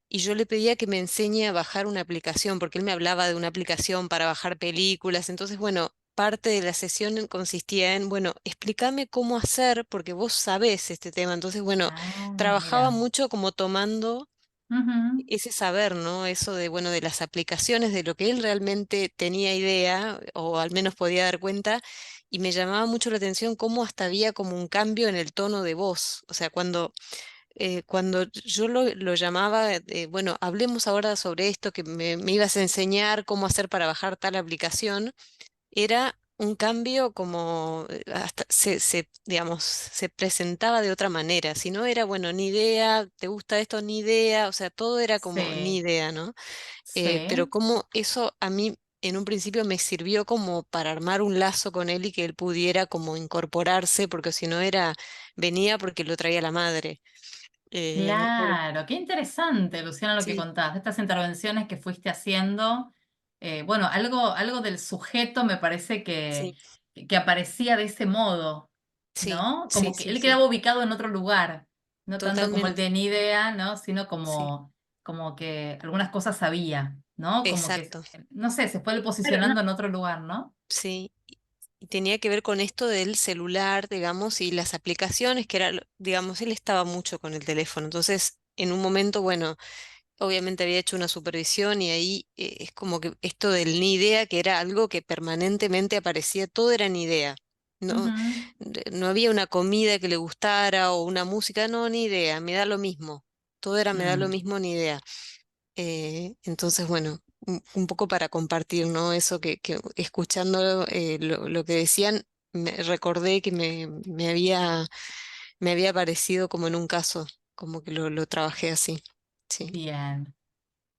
Speaker 6: y yo le pedía que me enseñe a bajar una aplicación, porque él me hablaba de una aplicación para bajar películas. Entonces, bueno, parte de la sesión consistía en, bueno, explícame cómo hacer, porque vos sabés este tema. Entonces, bueno,
Speaker 2: Ah,
Speaker 6: trabajaba
Speaker 2: mira.
Speaker 6: mucho como tomando
Speaker 2: Ujú.
Speaker 6: ese saber, ¿no? Eso de, bueno, de las aplicaciones, de lo que él realmente tenía idea, o al menos podía dar cuenta, y me llamaba mucho la atención cómo hasta había como un cambio en el tono de voz. O sea, cuando yo lo llamaba, bueno, hablemos ahora sobre esto, que me ibas a enseñar cómo hacer para bajar tal aplicación, era un cambio como hasta digamos, se presentaba de otra manera. Si no era, bueno, ni idea, ¿te gusta esto? Ni idea, o sea, todo era como ni
Speaker 2: Sí,
Speaker 6: idea, ¿no? Pero
Speaker 2: sí.
Speaker 6: como eso a mí en un principio me sirvió como para armar un lazo con él y que él pudiera como incorporarse, porque si no era, venía porque lo traía la madre. Bueno,
Speaker 2: Claro, qué interesante, Luciana, lo que
Speaker 6: sí,
Speaker 2: contás, de estas intervenciones que fuiste haciendo. Bueno, algo del sujeto me parece
Speaker 6: sí,
Speaker 2: que aparecía de ese modo,
Speaker 6: sí,
Speaker 2: ¿no?
Speaker 6: sí,
Speaker 2: Como que
Speaker 6: sí,
Speaker 2: él
Speaker 6: sí,
Speaker 2: quedaba ubicado en otro lugar, no tanto como el
Speaker 6: totalmente,
Speaker 2: de ni idea, ¿no? Sino
Speaker 6: sí,
Speaker 2: como que algunas cosas sabía, ¿no? Como que,
Speaker 6: exacto,
Speaker 2: no sé, se fue
Speaker 3: Claro, no,
Speaker 2: posicionando en otro lugar, ¿no?
Speaker 6: sí. Y tenía que ver con esto del celular, digamos, y las aplicaciones, que era, digamos, él estaba mucho con el teléfono. Entonces, en un momento, bueno, obviamente había hecho una supervisión y ahí es como que esto del ni idea, que era algo que permanentemente aparecía, todo era ni idea. No,
Speaker 2: Ujú.
Speaker 6: no había una comida que le gustara o una música, no, ni idea, me da lo mismo. Todo era me da lo
Speaker 2: Mm,
Speaker 6: mismo, ni idea. Entonces, bueno, un poco para compartir, ¿no? Eso que escuchando lo que decían, me recordé que me había parecido como en un caso, como que lo trabajé así. Sí,
Speaker 2: bien.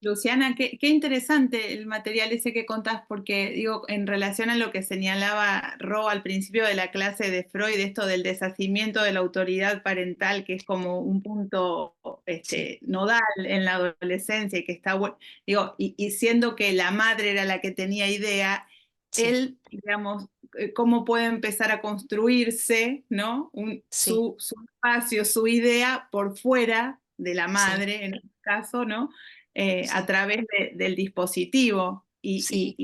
Speaker 3: Luciana, qué interesante el material ese que contás, porque digo, en relación a lo que señalaba Ro al principio de la clase de Freud, esto del deshacimiento de la autoridad parental, que es como un punto
Speaker 6: sí,
Speaker 3: nodal en la adolescencia y que está bueno, digo, y siendo que la madre era la que tenía idea,
Speaker 6: sí,
Speaker 3: él, digamos, cómo puede empezar a construirse, ¿no?
Speaker 6: sí,
Speaker 3: Su espacio, su idea por fuera de la
Speaker 6: sí,
Speaker 3: madre, en este caso, ¿no? A
Speaker 6: sí,
Speaker 3: través del dispositivo
Speaker 6: sí,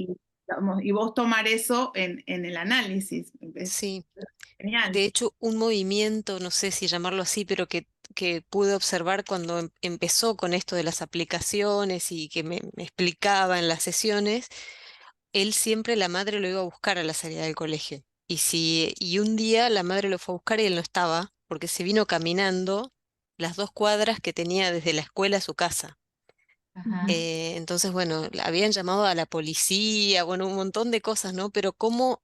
Speaker 3: digamos, y vos tomar eso en el análisis. Es
Speaker 6: sí.
Speaker 3: genial.
Speaker 6: De hecho, un movimiento, no sé si llamarlo así, pero que pude observar cuando empezó con esto de las aplicaciones y que me explicaba en las sesiones, él siempre la madre lo iba a buscar a la salida del colegio. Y un día la madre lo fue a buscar y él no estaba, porque se vino caminando las 2 cuadras que tenía desde la escuela a su casa.
Speaker 2: Ajá.
Speaker 6: Entonces, bueno, habían llamado a la policía, bueno, un montón de cosas, ¿no? Pero cómo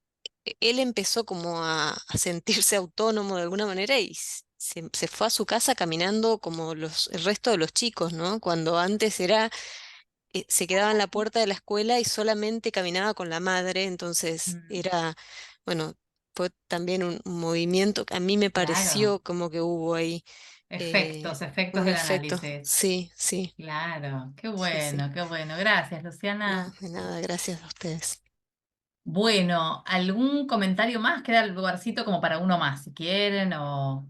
Speaker 6: él empezó como a sentirse autónomo de alguna manera y se fue a su casa caminando como el resto de los chicos, ¿no? Cuando antes era, se quedaba en la puerta de la escuela y solamente caminaba con la madre, entonces
Speaker 2: Mm,
Speaker 6: era, bueno, fue también un movimiento que a mí me
Speaker 2: claro.
Speaker 6: pareció como que hubo ahí
Speaker 2: Efectos
Speaker 6: un
Speaker 2: del
Speaker 6: efecto.
Speaker 2: análisis.
Speaker 6: Sí, sí,
Speaker 2: Claro, qué
Speaker 6: sí, sí.
Speaker 2: bueno, qué bueno. Gracias,
Speaker 6: No,
Speaker 2: Luciana.
Speaker 6: de nada, gracias a ustedes.
Speaker 2: Bueno, ¿algún comentario más? Queda el lugarcito como para uno más, si quieren, o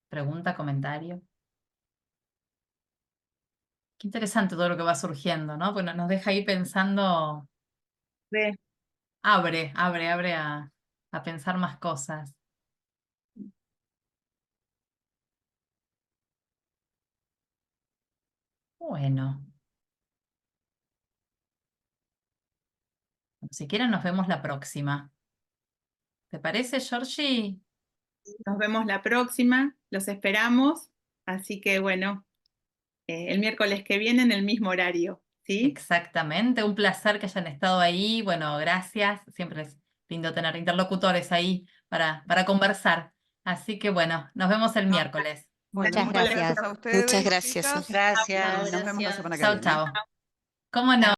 Speaker 2: pregunta, comentario. Qué interesante todo lo que va surgiendo, ¿no? Bueno, nos deja ahí pensando,
Speaker 3: De-
Speaker 2: abre a pensar más cosas. Bueno, si quieren nos vemos la próxima. ¿Te parece, Georgie?
Speaker 3: Nos vemos la próxima, los esperamos. Así que bueno, el miércoles que viene en el mismo horario. ¿sí?
Speaker 2: Exactamente, un placer que hayan estado ahí. Bueno, gracias. Siempre es lindo tener interlocutores ahí para conversar. Así que bueno, nos vemos el miércoles.
Speaker 1: Bueno,
Speaker 4: Muchas
Speaker 1: muchas
Speaker 4: gracias.
Speaker 1: gracias a ustedes,
Speaker 6: Muchas gracias.
Speaker 1: chicas,
Speaker 7: Gracias.
Speaker 1: y nos vemos la semana que
Speaker 2: Chau,
Speaker 1: viene.
Speaker 2: chau. ¿Cómo no?